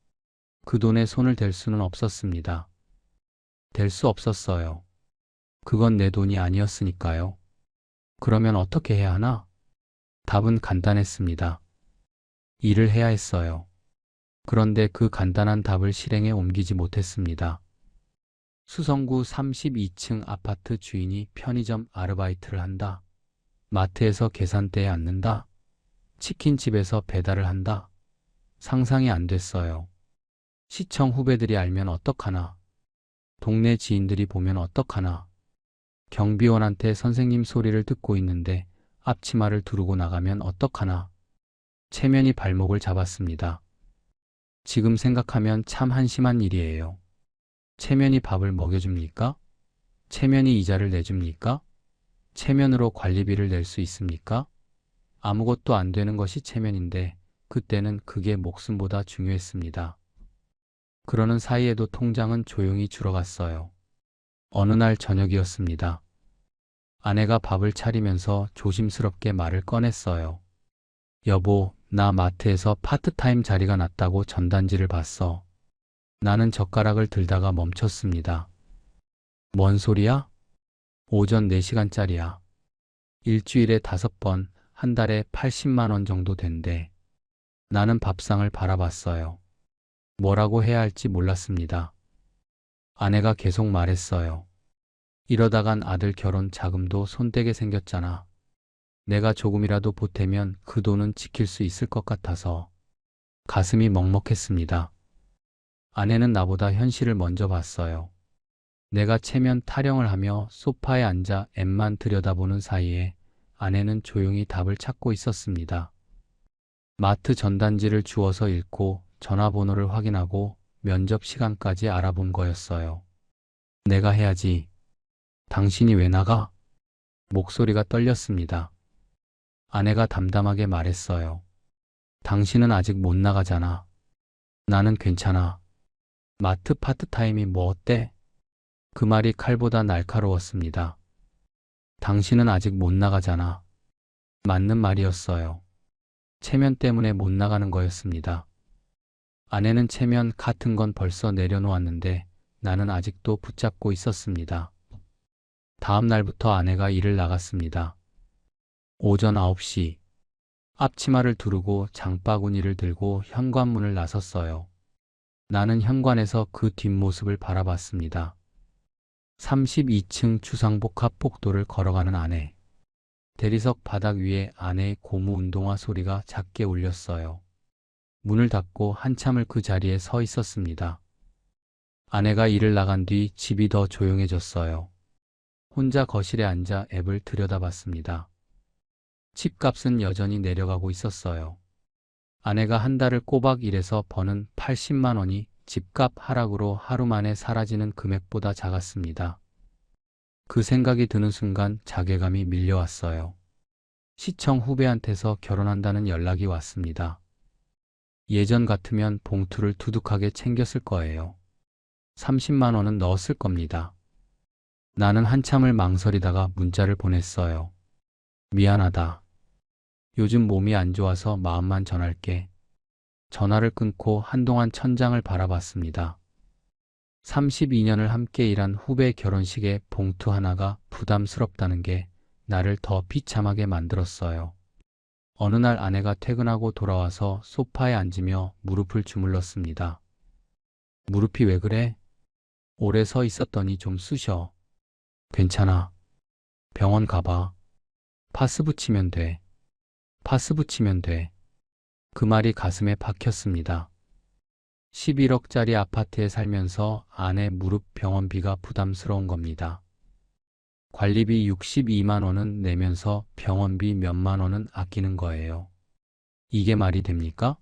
Speaker 2: 그 돈에 손을 댈 수는 없었습니다. 댈 수 없었어요. 그건 내 돈이 아니었으니까요. 그러면 어떻게 해야 하나? 답은 간단했습니다. 일을 해야 했어요. 그런데 그 간단한 답을 실행에 옮기지 못했습니다. 수성구 32층 아파트 주인이 편의점 아르바이트를 한다. 마트에서 계산대에 앉는다. 치킨집에서 배달을 한다. 상상이 안 됐어요. 시청 후배들이 알면 어떡하나. 동네 지인들이 보면 어떡하나. 경비원한테 선생님 소리를 듣고 있는데 앞치마를 두르고 나가면 어떡하나. 체면이 발목을 잡았습니다. 지금 생각하면 참 한심한 일이에요. 체면이 밥을 먹여줍니까? 체면이 이자를 내줍니까? 체면으로 관리비를 낼 수 있습니까? 아무것도 안 되는 것이 체면인데 그때는 그게 목숨보다 중요했습니다. 그러는 사이에도 통장은 조용히 줄어갔어요. 어느 날 저녁이었습니다. 아내가 밥을 차리면서 조심스럽게 말을 꺼냈어요. 여보, 나 마트에서 파트타임 자리가 났다고 전단지를 봤어. 나는 젓가락을 들다가 멈췄습니다. 뭔 소리야? 오전 4시간짜리야. 일주일에 5번, 한 달에 80만 원 정도 된대. 나는 밥상을 바라봤어요. 뭐라고 해야 할지 몰랐습니다. 아내가 계속 말했어요. 이러다간 아들 결혼 자금도 손대게 생겼잖아. 내가 조금이라도 보태면 그 돈은 지킬 수 있을 것 같아서 가슴이 먹먹했습니다. 아내는 나보다 현실을 먼저 봤어요. 내가 체면 타령을 하며 소파에 앉아 앱만 들여다보는 사이에 아내는 조용히 답을 찾고 있었습니다. 마트 전단지를 주워서 읽고 전화번호를 확인하고 면접 시간까지 알아본 거였어요. 내가 해야지. 당신이 왜 나가? 목소리가 떨렸습니다. 아내가 담담하게 말했어요. 당신은 아직 못 나가잖아. 나는 괜찮아. 마트 파트타임이 뭐 어때? 그 말이 칼보다 날카로웠습니다. 당신은 아직 못 나가잖아. 맞는 말이었어요. 체면 때문에 못 나가는 거였습니다. 아내는 체면 같은 건 벌써 내려놓았는데 나는 아직도 붙잡고 있었습니다. 다음 날부터 아내가 일을 나갔습니다. 오전 9시. 앞치마를 두르고 장바구니를 들고 현관문을 나섰어요. 나는 현관에서 그 뒷모습을 바라봤습니다. 32층 주상복합 복도를 걸어가는 아내. 대리석 바닥 위에 아내의 고무 운동화 소리가 작게 울렸어요. 문을 닫고 한참을 그 자리에 서 있었습니다. 아내가 일을 나간 뒤 집이 더 조용해졌어요. 혼자 거실에 앉아 앱을 들여다봤습니다. 집값은 여전히 내려가고 있었어요. 아내가 한 달을 꼬박 일해서 버는 80만 원이 집값 하락으로 하루 만에 사라지는 금액보다 작았습니다. 그 생각이 드는 순간 자괴감이 밀려왔어요. 시청 후배한테서 결혼한다는 연락이 왔습니다. 예전 같으면 봉투를 두둑하게 챙겼을 거예요. 30만 원은 넣었을 겁니다. 나는 한참을 망설이다가 문자를 보냈어요. 미안하다. 요즘 몸이 안 좋아서 마음만 전할게. 전화를 끊고 한동안 천장을 바라봤습니다. 32년을 함께 일한 후배 결혼식에 봉투 하나가 부담스럽다는 게 나를 더 비참하게 만들었어요. 어느 날 아내가 퇴근하고 돌아와서 소파에 앉으며 무릎을 주물렀습니다. 무릎이 왜 그래? 오래 서 있었더니 좀 쑤셔. 괜찮아. 병원 가봐. 파스 붙이면 돼. 파스 붙이면 돼. 그 말이 가슴에 박혔습니다. 11억짜리 아파트에 살면서 아내 무릎 병원비가 부담스러운 겁니다. 관리비 62만 원은 내면서 병원비 몇만 원은 아끼는 거예요. 이게 말이 됩니까?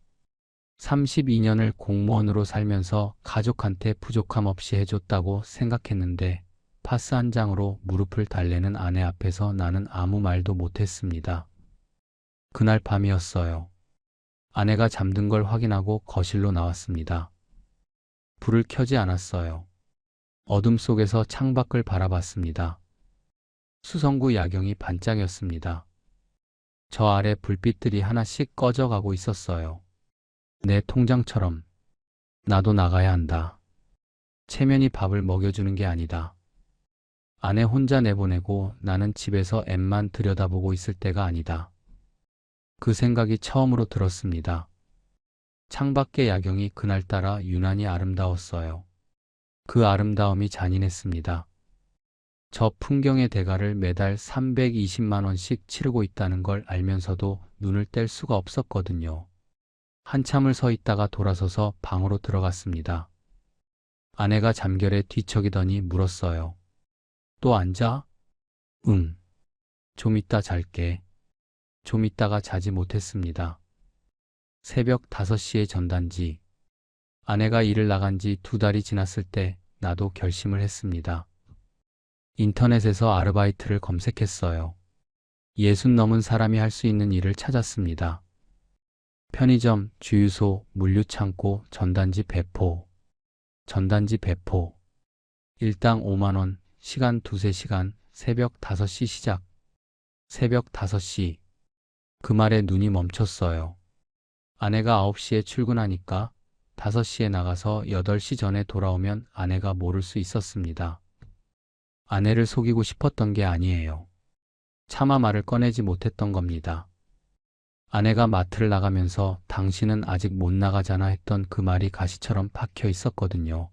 Speaker 2: 32년을 공무원으로 살면서 가족한테 부족함 없이 해줬다고 생각했는데 파스 한 장으로 무릎을 달래는 아내 앞에서 나는 아무 말도 못했습니다. 그날 밤이었어요. 아내가 잠든 걸 확인하고 거실로 나왔습니다. 불을 켜지 않았어요. 어둠 속에서 창밖을 바라봤습니다. 수성구 야경이 반짝였습니다. 저 아래 불빛들이 하나씩 꺼져가고 있었어요. 내 통장처럼 나도 나가야 한다. 체면이 밥을 먹여주는 게 아니다. 아내 혼자 내보내고 나는 집에서 앱만 들여다보고 있을 때가 아니다. 그 생각이 처음으로 들었습니다. 창밖의 야경이 그날따라 유난히 아름다웠어요. 그 아름다움이 잔인했습니다. 저 풍경의 대가를 매달 320만 원씩 치르고 있다는 걸 알면서도 눈을 뗄 수가 없었거든요. 한참을 서 있다가 돌아서서 방으로 들어갔습니다. 아내가 잠결에 뒤척이더니 물었어요. 또 앉아? 응. 좀 이따 잘게. 좀 있다가 자지 못했습니다. 새벽 5시에 전단지. 아내가 일을 나간 지 2달이 지났을 때 나도 결심을 했습니다. 인터넷에서 아르바이트를 검색했어요. 60 넘은 사람이 할 수 있는 일을 찾았습니다. 편의점, 주유소, 물류창고, 전단지 배포. 전단지 배포. 일당 5만 원, 시간 2~3시간, 새벽 5시 시작. 새벽 5시. 그 말에 눈이 멈췄어요. 아내가 9시에 출근하니까 5시에 나가서 8시 전에 돌아오면 아내가 모를 수 있었습니다. 아내를 속이고 싶었던 게 아니에요. 차마 말을 꺼내지 못했던 겁니다. 아내가 마트를 나가면서 당신은 아직 못 나가잖아 했던 그 말이 가시처럼 박혀 있었거든요.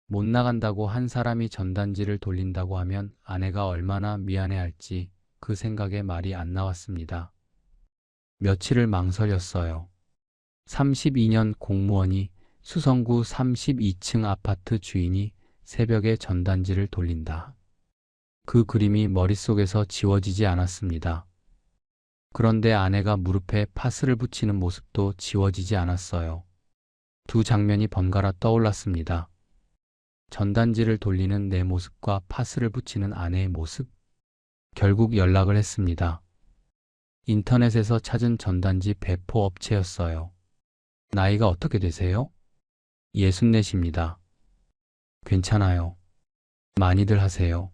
Speaker 2: 못 나간다고 한 사람이 전단지를 돌린다고 하면 아내가 얼마나 미안해할지 그 생각에 말이 안 나왔습니다. 며칠을 망설였어요. 32년 공무원이 수성구 32층 아파트 주인이 새벽에 전단지를 돌린다. 그 그림이 머릿속에서 지워지지 않았습니다. 그런데 아내가 무릎에 파스를 붙이는 모습도 지워지지 않았어요. 두 장면이 번갈아 떠올랐습니다. 전단지를 돌리는 내 모습과 파스를 붙이는 아내의 모습. 결국 연락을 했습니다. 인터넷에서 찾은 전단지 배포 업체였어요. 나이가 어떻게 되세요? 64입니다. 괜찮아요. 많이들 하세요.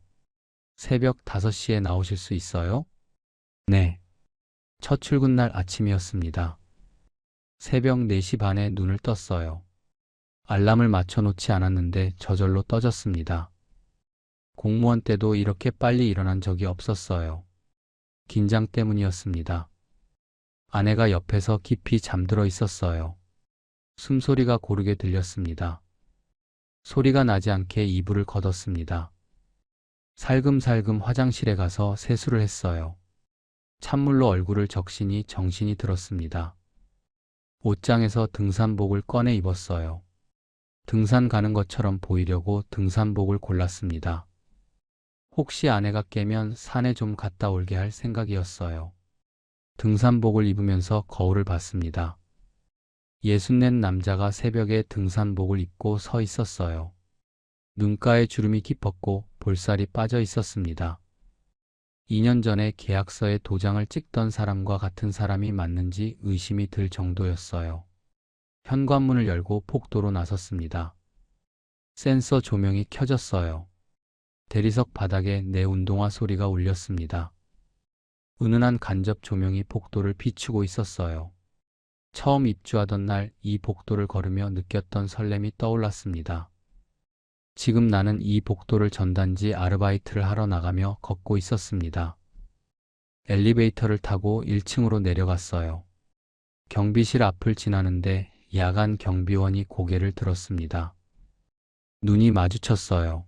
Speaker 2: 새벽 5시에 나오실 수 있어요? 네. 첫 출근날 아침이었습니다. 새벽 4시 반에 눈을 떴어요. 알람을 맞춰놓지 않았는데 저절로 떠졌습니다. 공무원 때도 이렇게 빨리 일어난 적이 없었어요. 긴장 때문이었습니다. 아내가 옆에서 깊이 잠들어 있었어요. 숨소리가 고르게 들렸습니다. 소리가 나지 않게 이불을 걷었습니다. 살금살금 화장실에 가서 세수를 했어요. 찬물로 얼굴을 적시니 정신이 들었습니다. 옷장에서 등산복을 꺼내 입었어요. 등산 가는 것처럼 보이려고 등산복을 골랐습니다. 혹시 아내가 깨면 산에 좀 갔다 올게 할 생각이었어요. 등산복을 입으면서 거울을 봤습니다. 64 남자가 새벽에 등산복을 입고 서 있었어요. 눈가에 주름이 깊었고 볼살이 빠져 있었습니다. 2년 전에 계약서에 도장을 찍던 사람과 같은 사람이 맞는지 의심이 들 정도였어요. 현관문을 열고 복도로 나섰습니다. 센서 조명이 켜졌어요. 대리석 바닥에 내 운동화 소리가 울렸습니다. 은은한 간접 조명이 복도를 비추고 있었어요. 처음 입주하던 날 이 복도를 걸으며 느꼈던 설렘이 떠올랐습니다. 지금 나는 이 복도를 전단지 아르바이트를 하러 나가며 걷고 있었습니다. 엘리베이터를 타고 1층으로 내려갔어요. 경비실 앞을 지나는데 야간 경비원이 고개를 들었습니다. 눈이 마주쳤어요.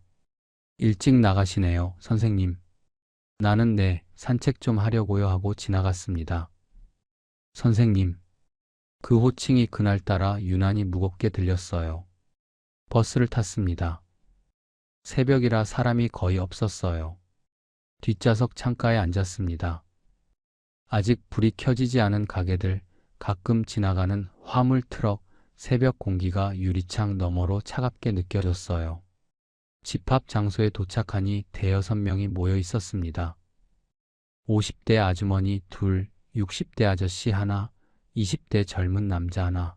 Speaker 2: 일찍 나가시네요, 선생님. 나는 네, 산책 좀 하려고요 하고 지나갔습니다. 선생님. 그 호칭이 그날따라 유난히 무겁게 들렸어요. 버스를 탔습니다. 새벽이라 사람이 거의 없었어요. 뒷좌석 창가에 앉았습니다. 아직 불이 켜지지 않은 가게들, 가끔 지나가는 화물 트럭, 새벽 공기가 유리창 너머로 차갑게 느껴졌어요. 집합 장소에 도착하니 대여섯 명이 모여 있었습니다. 50대 아주머니 둘, 60대 아저씨 하나, 20대 젊은 남자 하나.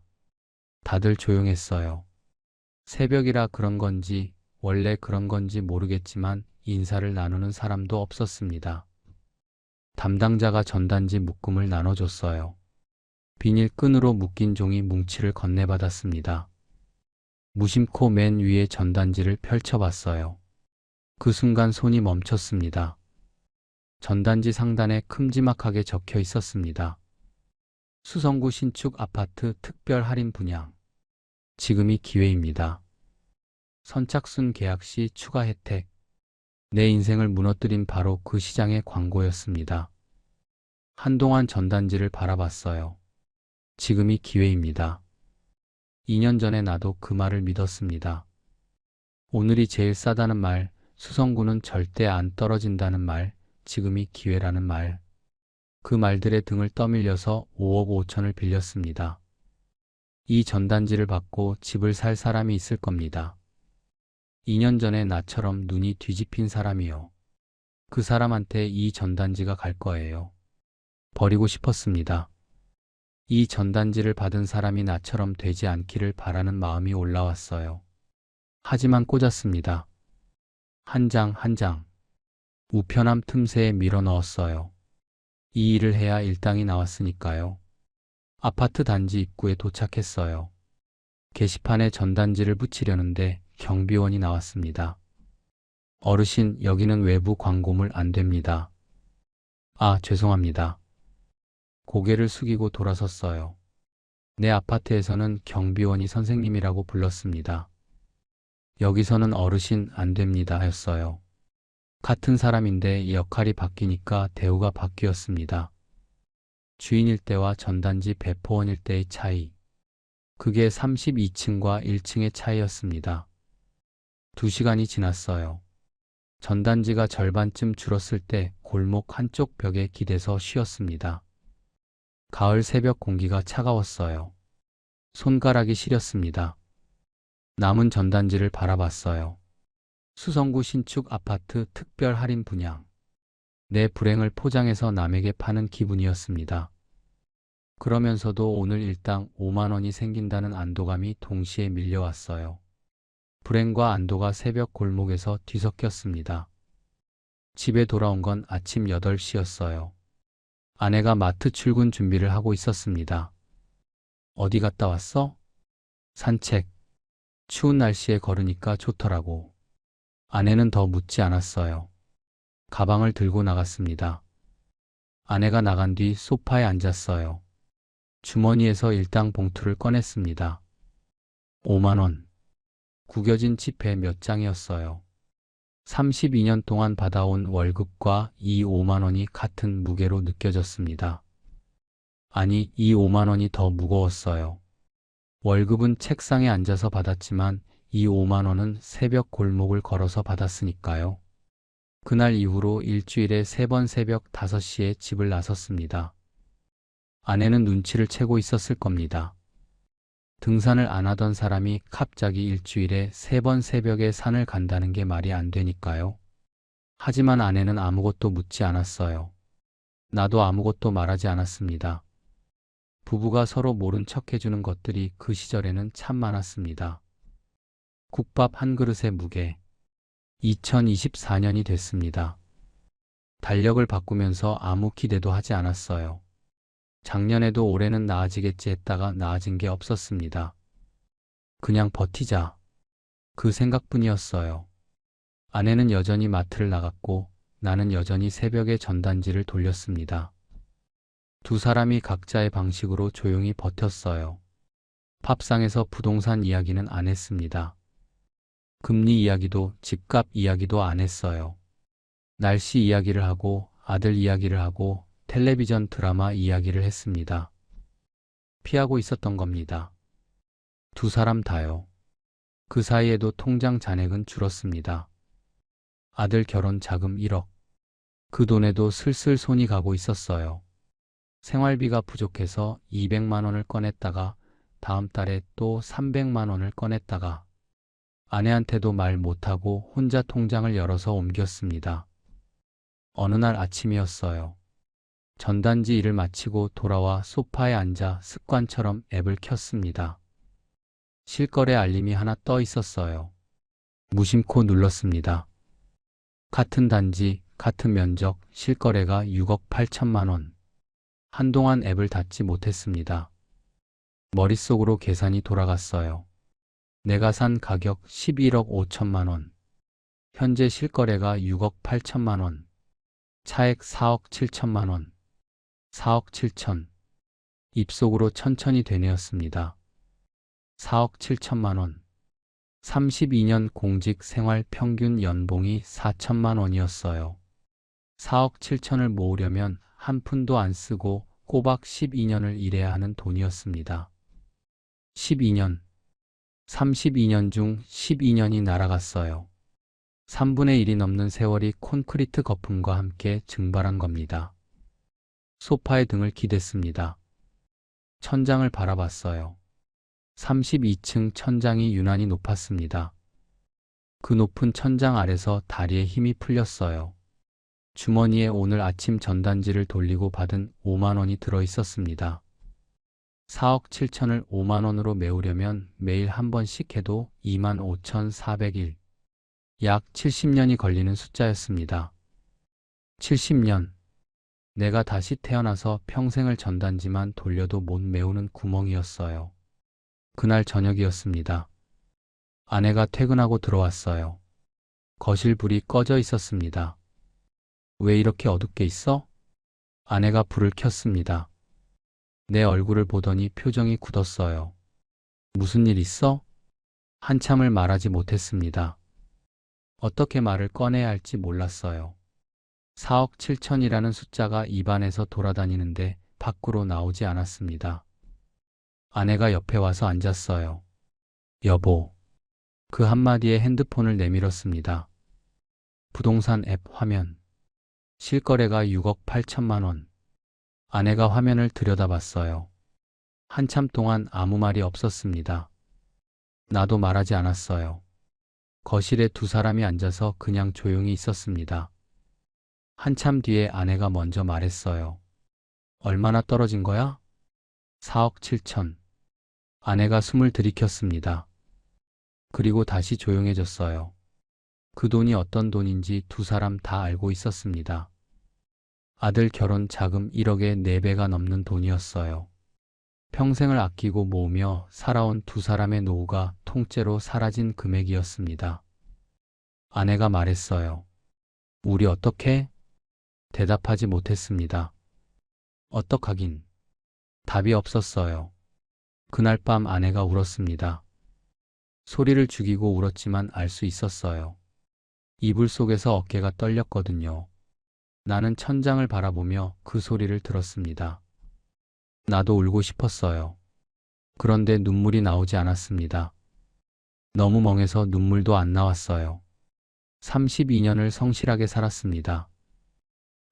Speaker 2: 다들 조용했어요. 새벽이라 그런 건지 원래 그런 건지 모르겠지만 인사를 나누는 사람도 없었습니다. 담당자가 전단지 묶음을 나눠줬어요. 비닐끈으로 묶인 종이 뭉치를 건네받았습니다. 무심코 맨 위에 전단지를 펼쳐봤어요. 그 순간 손이 멈췄습니다. 전단지 상단에 큼지막하게 적혀 있었습니다. 수성구 신축 아파트 특별 할인 분양. 지금이 기회입니다. 선착순 계약 시 추가 혜택. 내 인생을 무너뜨린 바로 그 시장의 광고였습니다. 한동안 전단지를 바라봤어요. 지금이 기회입니다. 2년 전에 나도 그 말을 믿었습니다. 오늘이 제일 싸다는 말, 수성구는 절대 안 떨어진다는 말, 지금이 기회라는 말. 그 말들의 등을 떠밀려서 5억 5천을 빌렸습니다. 이 전단지를 받고 집을 살 사람이 있을 겁니다. 2년 전에 나처럼 눈이 뒤집힌 사람이요. 그 사람한테 이 전단지가 갈 거예요. 버리고 싶었습니다. 이 전단지를 받은 사람이 나처럼 되지 않기를 바라는 마음이 올라왔어요. 하지만 꽂았습니다. 한 장 한 장. 우편함 틈새에 밀어 넣었어요. 이 일을 해야 일당이 나왔으니까요. 아파트 단지 입구에 도착했어요. 게시판에 전단지를 붙이려는데 경비원이 나왔습니다. 어르신, 여기는 외부 광고물 안 됩니다. 아, 죄송합니다. 고개를 숙이고 돌아섰어요. 내 아파트에서는 경비원이 선생님이라고 불렀습니다. 여기서는 어르신 안 됩니다 였어요. 같은 사람인데 역할이 바뀌니까 대우가 바뀌었습니다. 주인일 때와 전단지 배포원일 때의 차이. 그게 32층과 1층의 차이였습니다. 2시간이 지났어요. 전단지가 절반쯤 줄었을 때 골목 한쪽 벽에 기대서 쉬었습니다. 가을 새벽 공기가 차가웠어요. 손가락이 시렸습니다. 남은 전단지를 바라봤어요. 수성구 신축 아파트 특별 할인 분양. 내 불행을 포장해서 남에게 파는 기분이었습니다. 그러면서도 오늘 일당 5만 원이 생긴다는 안도감이 동시에 밀려왔어요. 불행과 안도가 새벽 골목에서 뒤섞였습니다. 집에 돌아온 건 아침 8시였어요. 아내가 마트 출근 준비를 하고 있었습니다. 어디 갔다 왔어? 산책. 추운 날씨에 걸으니까 좋더라고. 아내는 더 묻지 않았어요. 가방을 들고 나갔습니다. 아내가 나간 뒤 소파에 앉았어요. 주머니에서 일당 봉투를 꺼냈습니다. 5만 원. 구겨진 지폐 몇 장이었어요. 32년 동안 받아온 월급과 이 5만 원이 같은 무게로 느껴졌습니다. 아니, 이 5만 원이 더 무거웠어요. 월급은 책상에 앉아서 받았지만 이 5만 원은 새벽 골목을 걸어서 받았으니까요. 그날 이후로 일주일에 3번 새벽 5시에 집을 나섰습니다. 아내는 눈치를 채고 있었을 겁니다. 등산을 안 하던 사람이 갑자기 일주일에 3번 새벽에 산을 간다는 게 말이 안 되니까요. 하지만 아내는 아무것도 묻지 않았어요. 나도 아무것도 말하지 않았습니다. 부부가 서로 모른 척 해주는 것들이 그 시절에는 참 많았습니다. 국밥 한 그릇의 무게. 2024년이 됐습니다. 달력을 바꾸면서 아무 기대도 하지 않았어요. 작년에도 올해는 나아지겠지 했다가 나아진 게 없었습니다. 그냥 버티자. 그 생각뿐이었어요. 아내는 여전히 마트를 나갔고 나는 여전히 새벽에 전단지를 돌렸습니다. 두 사람이 각자의 방식으로 조용히 버텼어요. 밥상에서 부동산 이야기는 안 했습니다. 금리 이야기도 집값 이야기도 안 했어요. 날씨 이야기를 하고 아들 이야기를 하고 텔레비전 드라마 이야기를 했습니다. 피하고 있었던 겁니다. 두 사람 다요. 그 사이에도 통장 잔액은 줄었습니다. 아들 결혼 자금 1억. 그 돈에도 슬슬 손이 가고 있었어요. 생활비가 부족해서 200만 원을 꺼냈다가 다음 달에 또 300만 원을 꺼냈다가 아내한테도 말 못하고 혼자 통장을 열어서 옮겼습니다. 어느 날 아침이었어요. 전단지 일을 마치고 돌아와 소파에 앉아 습관처럼 앱을 켰습니다. 실거래 알림이 하나 떠 있었어요. 무심코 눌렀습니다. 같은 단지, 같은 면적, 실거래가 6억 8천만 원. 한동안 앱을 닫지 못했습니다. 머릿속으로 계산이 돌아갔어요. 내가 산 가격 11억 5천만 원. 현재 실거래가 6억 8천만 원. 차액 4억 7천만 원. 4억 7천. 입속으로 천천히 되뇌었습니다. 4억 7천만 원. 32년 공직 생활 평균 연봉이 4천만 원이었어요. 4억 7천을 모으려면 한 푼도 안 쓰고 꼬박 12년을 일해야 하는 돈이었습니다. 12년. 32년 중 12년이 날아갔어요. 3분의 1이 넘는 세월이 콘크리트 거품과 함께 증발한 겁니다. 소파에 등을 기댔습니다. 천장을 바라봤어요. 32층 천장이 유난히 높았습니다. 그 높은 천장 아래서 다리에 힘이 풀렸어요. 주머니에 오늘 아침 전단지를 돌리고 받은 5만 원이 들어 있었습니다. 4억 7천을 5만 원으로 메우려면 매일 한 번씩 해도 25,400일, 약 70년이 걸리는 숫자였습니다. 70년. 내가 다시 태어나서 평생을 전단지만 돌려도 못 메우는 구멍이었어요. 그날 저녁이었습니다. 아내가 퇴근하고 들어왔어요. 거실 불이 꺼져 있었습니다. 왜 이렇게 어둡게 있어? 아내가 불을 켰습니다. 내 얼굴을 보더니 표정이 굳었어요. 무슨 일 있어? 한참을 말하지 못했습니다. 어떻게 말을 꺼내야 할지 몰랐어요. 4억 7천이라는 숫자가 입안에서 돌아다니는데 밖으로 나오지 않았습니다. 아내가 옆에 와서 앉았어요. 여보. 그 한마디에 핸드폰을 내밀었습니다. 부동산 앱 화면. 실거래가 6억 8천만 원. 아내가 화면을 들여다봤어요. 한참 동안 아무 말이 없었습니다. 나도 말하지 않았어요. 거실에 두 사람이 앉아서 그냥 조용히 있었습니다. 한참 뒤에 아내가 먼저 말했어요. 얼마나 떨어진 거야? 4억 7천. 아내가 숨을 들이켰습니다. 그리고 다시 조용해졌어요. 그 돈이 어떤 돈인지 두 사람 다 알고 있었습니다. 아들 결혼 자금 1억의 4배가 넘는 돈이었어요. 평생을 아끼고 모으며 살아온 두 사람의 노후가 통째로 사라진 금액이었습니다. 아내가 말했어요. 우리 어떻게? 대답하지 못했습니다. 어떡하긴. 답이 없었어요. 그날 밤 아내가 울었습니다. 소리를 죽이고 울었지만 알 수 있었어요. 이불 속에서 어깨가 떨렸거든요. 나는 천장을 바라보며 그 소리를 들었습니다. 나도 울고 싶었어요. 그런데 눈물이 나오지 않았습니다. 너무 멍해서 눈물도 안 나왔어요. 32년을 성실하게 살았습니다.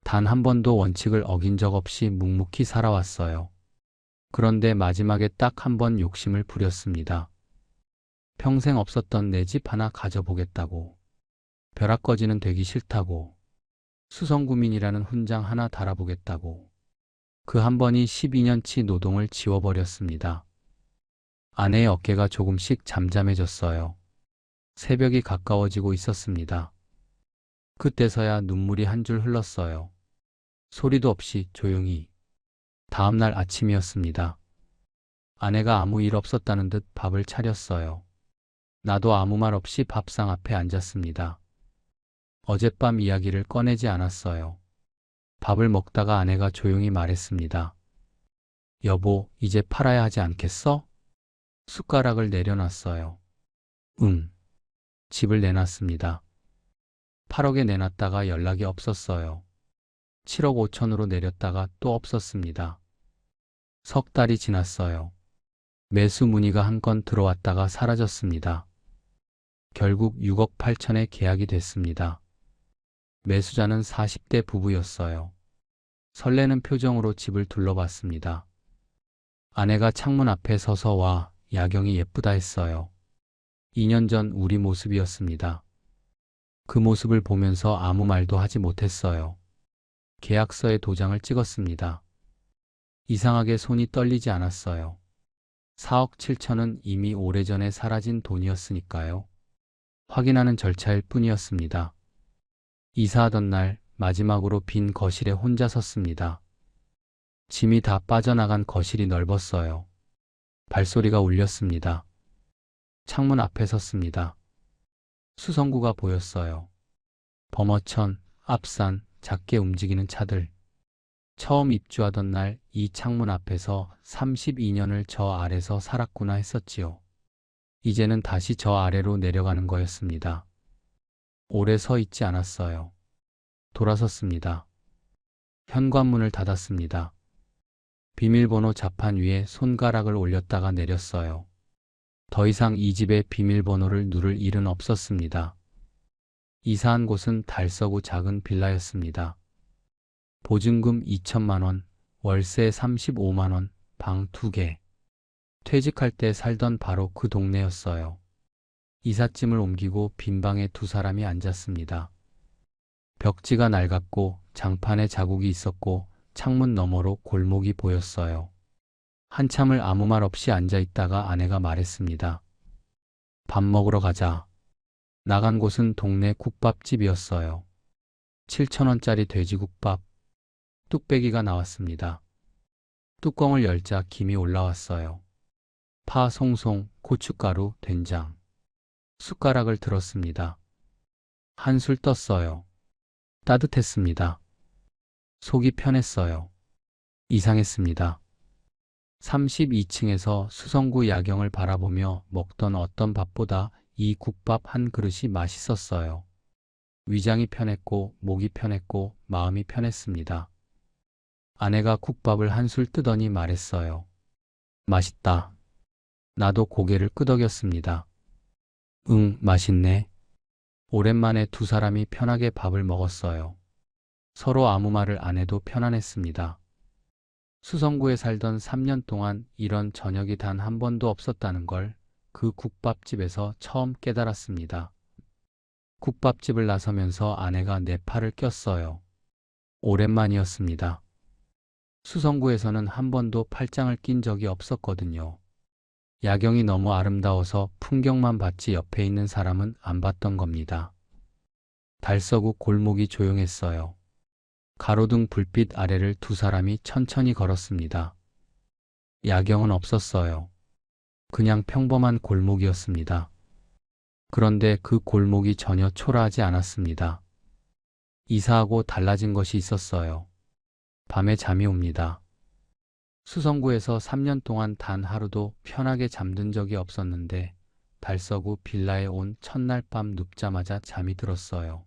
Speaker 2: 단 한 번도 원칙을 어긴 적 없이 묵묵히 살아왔어요. 그런데 마지막에 딱 한 번 욕심을 부렸습니다. 평생 없었던 내 집 하나 가져보겠다고. 벼락거지는 되기 싫다고. 수성구민이라는 훈장 하나 달아보겠다고. 그 한 번이 12년치 노동을 지워버렸습니다. 아내의 어깨가 조금씩 잠잠해졌어요. 새벽이 가까워지고 있었습니다. 그때서야 눈물이 한 줄 흘렀어요. 소리도 없이 조용히. 다음 날 아침이었습니다. 아내가 아무 일 없었다는 듯 밥을 차렸어요. 나도 아무 말 없이 밥상 앞에 앉았습니다. 어젯밤 이야기를 꺼내지 않았어요. 밥을 먹다가 아내가 조용히 말했습니다. 여보, 이제 팔아야 하지 않겠어? 숟가락을 내려놨어요. 집을 내놨습니다. 8억에 내놨다가 연락이 없었어요. 7억 5천으로 내렸다가 또 없었습니다. 석 달이 지났어요. 매수 문의가 한 건 들어왔다가 사라졌습니다. 결국 6억 8천에 계약이 됐습니다. 매수자는 40대 부부였어요. 설레는 표정으로 집을 둘러봤습니다. 아내가 창문 앞에 서서 와, 야경이 예쁘다 했어요. 2년 전 우리 모습이었습니다. 그 모습을 보면서 아무 말도 하지 못했어요. 계약서에 도장을 찍었습니다. 이상하게 손이 떨리지 않았어요. 4억 7천은 이미 오래전에 사라진 돈이었으니까요. 확인하는 절차일 뿐이었습니다. 이사하던 날 마지막으로 빈 거실에 혼자 섰습니다. 짐이 다 빠져나간 거실이 넓었어요. 발소리가 울렸습니다. 창문 앞에 섰습니다. 수성구가 보였어요. 범어천, 앞산, 작게 움직이는 차들. 처음 입주하던 날 이 창문 앞에서 32년을 저 아래서 살았구나 했었지요. 이제는 다시 저 아래로 내려가는 거였습니다. 오래 서 있지 않았어요. 돌아섰습니다. 현관문을 닫았습니다. 비밀번호 자판 위에 손가락을 올렸다가 내렸어요. 더 이상 이 집의 비밀번호를 누를 일은 없었습니다. 이사한 곳은 달서구 작은 빌라였습니다. 보증금 2천만 원, 월세 35만 원, 방 2개. 퇴직할 때 살던 바로 그 동네였어요. 이삿짐을 옮기고 빈 방에 두 사람이 앉았습니다. 벽지가 낡았고 장판에 자국이 있었고 창문 너머로 골목이 보였어요. 한참을 아무 말 없이 앉아 있다가 아내가 말했습니다. 밥 먹으러 가자. 나간 곳은 동네 국밥집이었어요. 7,000원짜리 돼지국밥. 뚝배기가 나왔습니다. 뚜껑을 열자 김이 올라왔어요. 파 송송, 고춧가루, 된장. 숟가락을 들었습니다. 한술 떴어요. 따뜻했습니다. 속이 편했어요. 이상했습니다. 32층에서 수성구 야경을 바라보며 먹던 어떤 밥보다 이 국밥 한 그릇이 맛있었어요. 위장이 편했고, 목이 편했고, 마음이 편했습니다. 아내가 국밥을 한술 뜨더니 말했어요. 맛있다. 나도 고개를 끄덕였습니다. 응, 맛있네. 오랜만에 두 사람이 편하게 밥을 먹었어요. 서로 아무 말을 안 해도 편안했습니다. 수성구에 살던 3년 동안 이런 저녁이 단 한 번도 없었다는 걸 그 국밥집에서 처음 깨달았습니다. 국밥집을 나서면서 아내가 내 팔을 꼈어요. 오랜만이었습니다. 수성구에서는 한 번도 팔짱을 낀 적이 없었거든요. 야경이 너무 아름다워서 풍경만 봤지 옆에 있는 사람은 안 봤던 겁니다. 달서구 골목이 조용했어요. 가로등 불빛 아래를 두 사람이 천천히 걸었습니다. 야경은 없었어요. 그냥 평범한 골목이었습니다. 그런데 그 골목이 전혀 초라하지 않았습니다. 이사하고 달라진 것이 있었어요. 밤에 잠이 옵니다. 수성구에서 3년 동안 단 하루도 편하게 잠든 적이 없었는데 달서구 빌라에 온 첫날 밤 눕자마자 잠이 들었어요.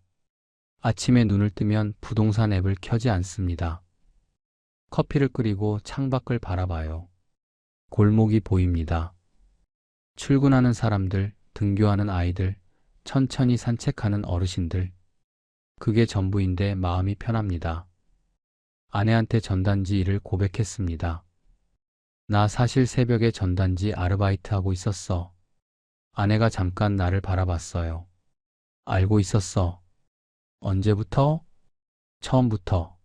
Speaker 2: 아침에 눈을 뜨면 부동산 앱을 켜지 않습니다. 커피를 끓이고 창밖을 바라봐요. 골목이 보입니다. 출근하는 사람들, 등교하는 아이들, 천천히 산책하는 어르신들. 그게 전부인데 마음이 편합니다. 아내한테 전단지 일을 고백했습니다. 나 사실 새벽에 전단지 아르바이트 하고 있었어. 아내가 잠깐 나를 바라봤어요. 알고 있었어. 언제부터? 처음부터.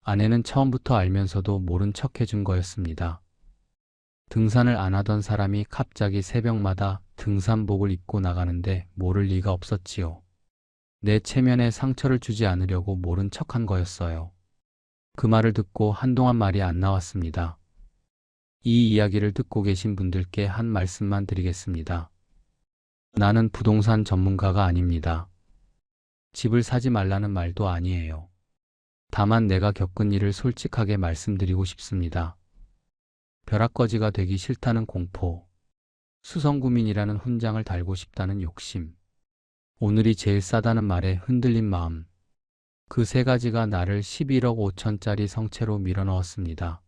Speaker 2: 아내는 처음부터 알면서도 모른 척 해준 거였습니다. 등산을 안 하던 사람이 갑자기 새벽마다 등산복을 입고 나가는데 모를 리가 없었지요. 내 체면에 상처를 주지 않으려고 모른 척한 거였어요. 그 말을 듣고 한동안 말이 안 나왔습니다. 이 이야기를 듣고 계신 분들께 한 말씀만 드리겠습니다. 나는 부동산 전문가가 아닙니다. 집을 사지 말라는 말도 아니에요. 다만 내가 겪은 일을 솔직하게 말씀드리고 싶습니다. 벼락거지가 되기 싫다는 공포, 수성구민이라는 훈장을 달고 싶다는 욕심, 오늘이 제일 싸다는 말에 흔들린 마음, 그 세 가지가 나를 11억 5천짜리 성채로 밀어넣었습니다.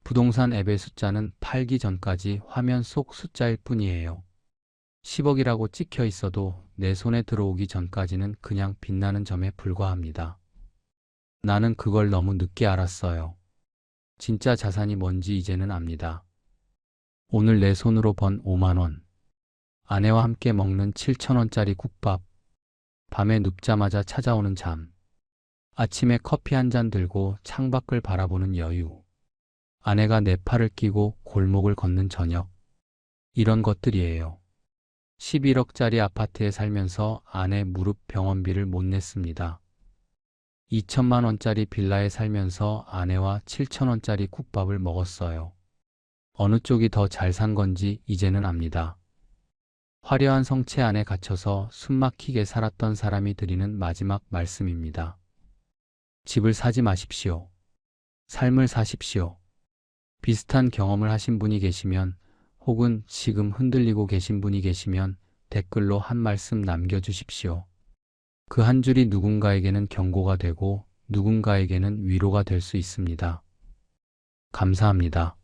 Speaker 2: 부동산 앱의 숫자는 팔기 전까지 화면 속 숫자일 뿐이에요. 10억이라고 찍혀 있어도 내 손에 들어오기 전까지는 그냥 빛나는 점에 불과합니다. 나는 그걸 너무 늦게 알았어요. 진짜 자산이 뭔지 이제는 압니다. 오늘 내 손으로 번 5만 원, 아내와 함께 먹는 7,000원짜리 국밥, 밤에 눕자마자 찾아오는 잠, 아침에 커피 한 잔 들고 창밖을 바라보는 여유, 아내가 내 팔을 끼고 골목을 걷는 저녁, 이런 것들이에요. 11억짜리 아파트에 살면서 아내 무릎 병원비를 못 냈습니다. 2천만 원짜리 빌라에 살면서 아내와 7,000원짜리 국밥을 먹었어요. 어느 쪽이 더 잘 산 건지 이제는 압니다. 화려한 성체 안에 갇혀서 숨막히게 살았던 사람이 드리는 마지막 말씀입니다. 집을 사지 마십시오. 삶을 사십시오. 비슷한 경험을 하신 분이 계시면 혹은 지금 흔들리고 계신 분이 계시면 댓글로 한 말씀 남겨주십시오. 그 한 줄이 누군가에게는 경고가 되고 누군가에게는 위로가 될 수 있습니다. 감사합니다.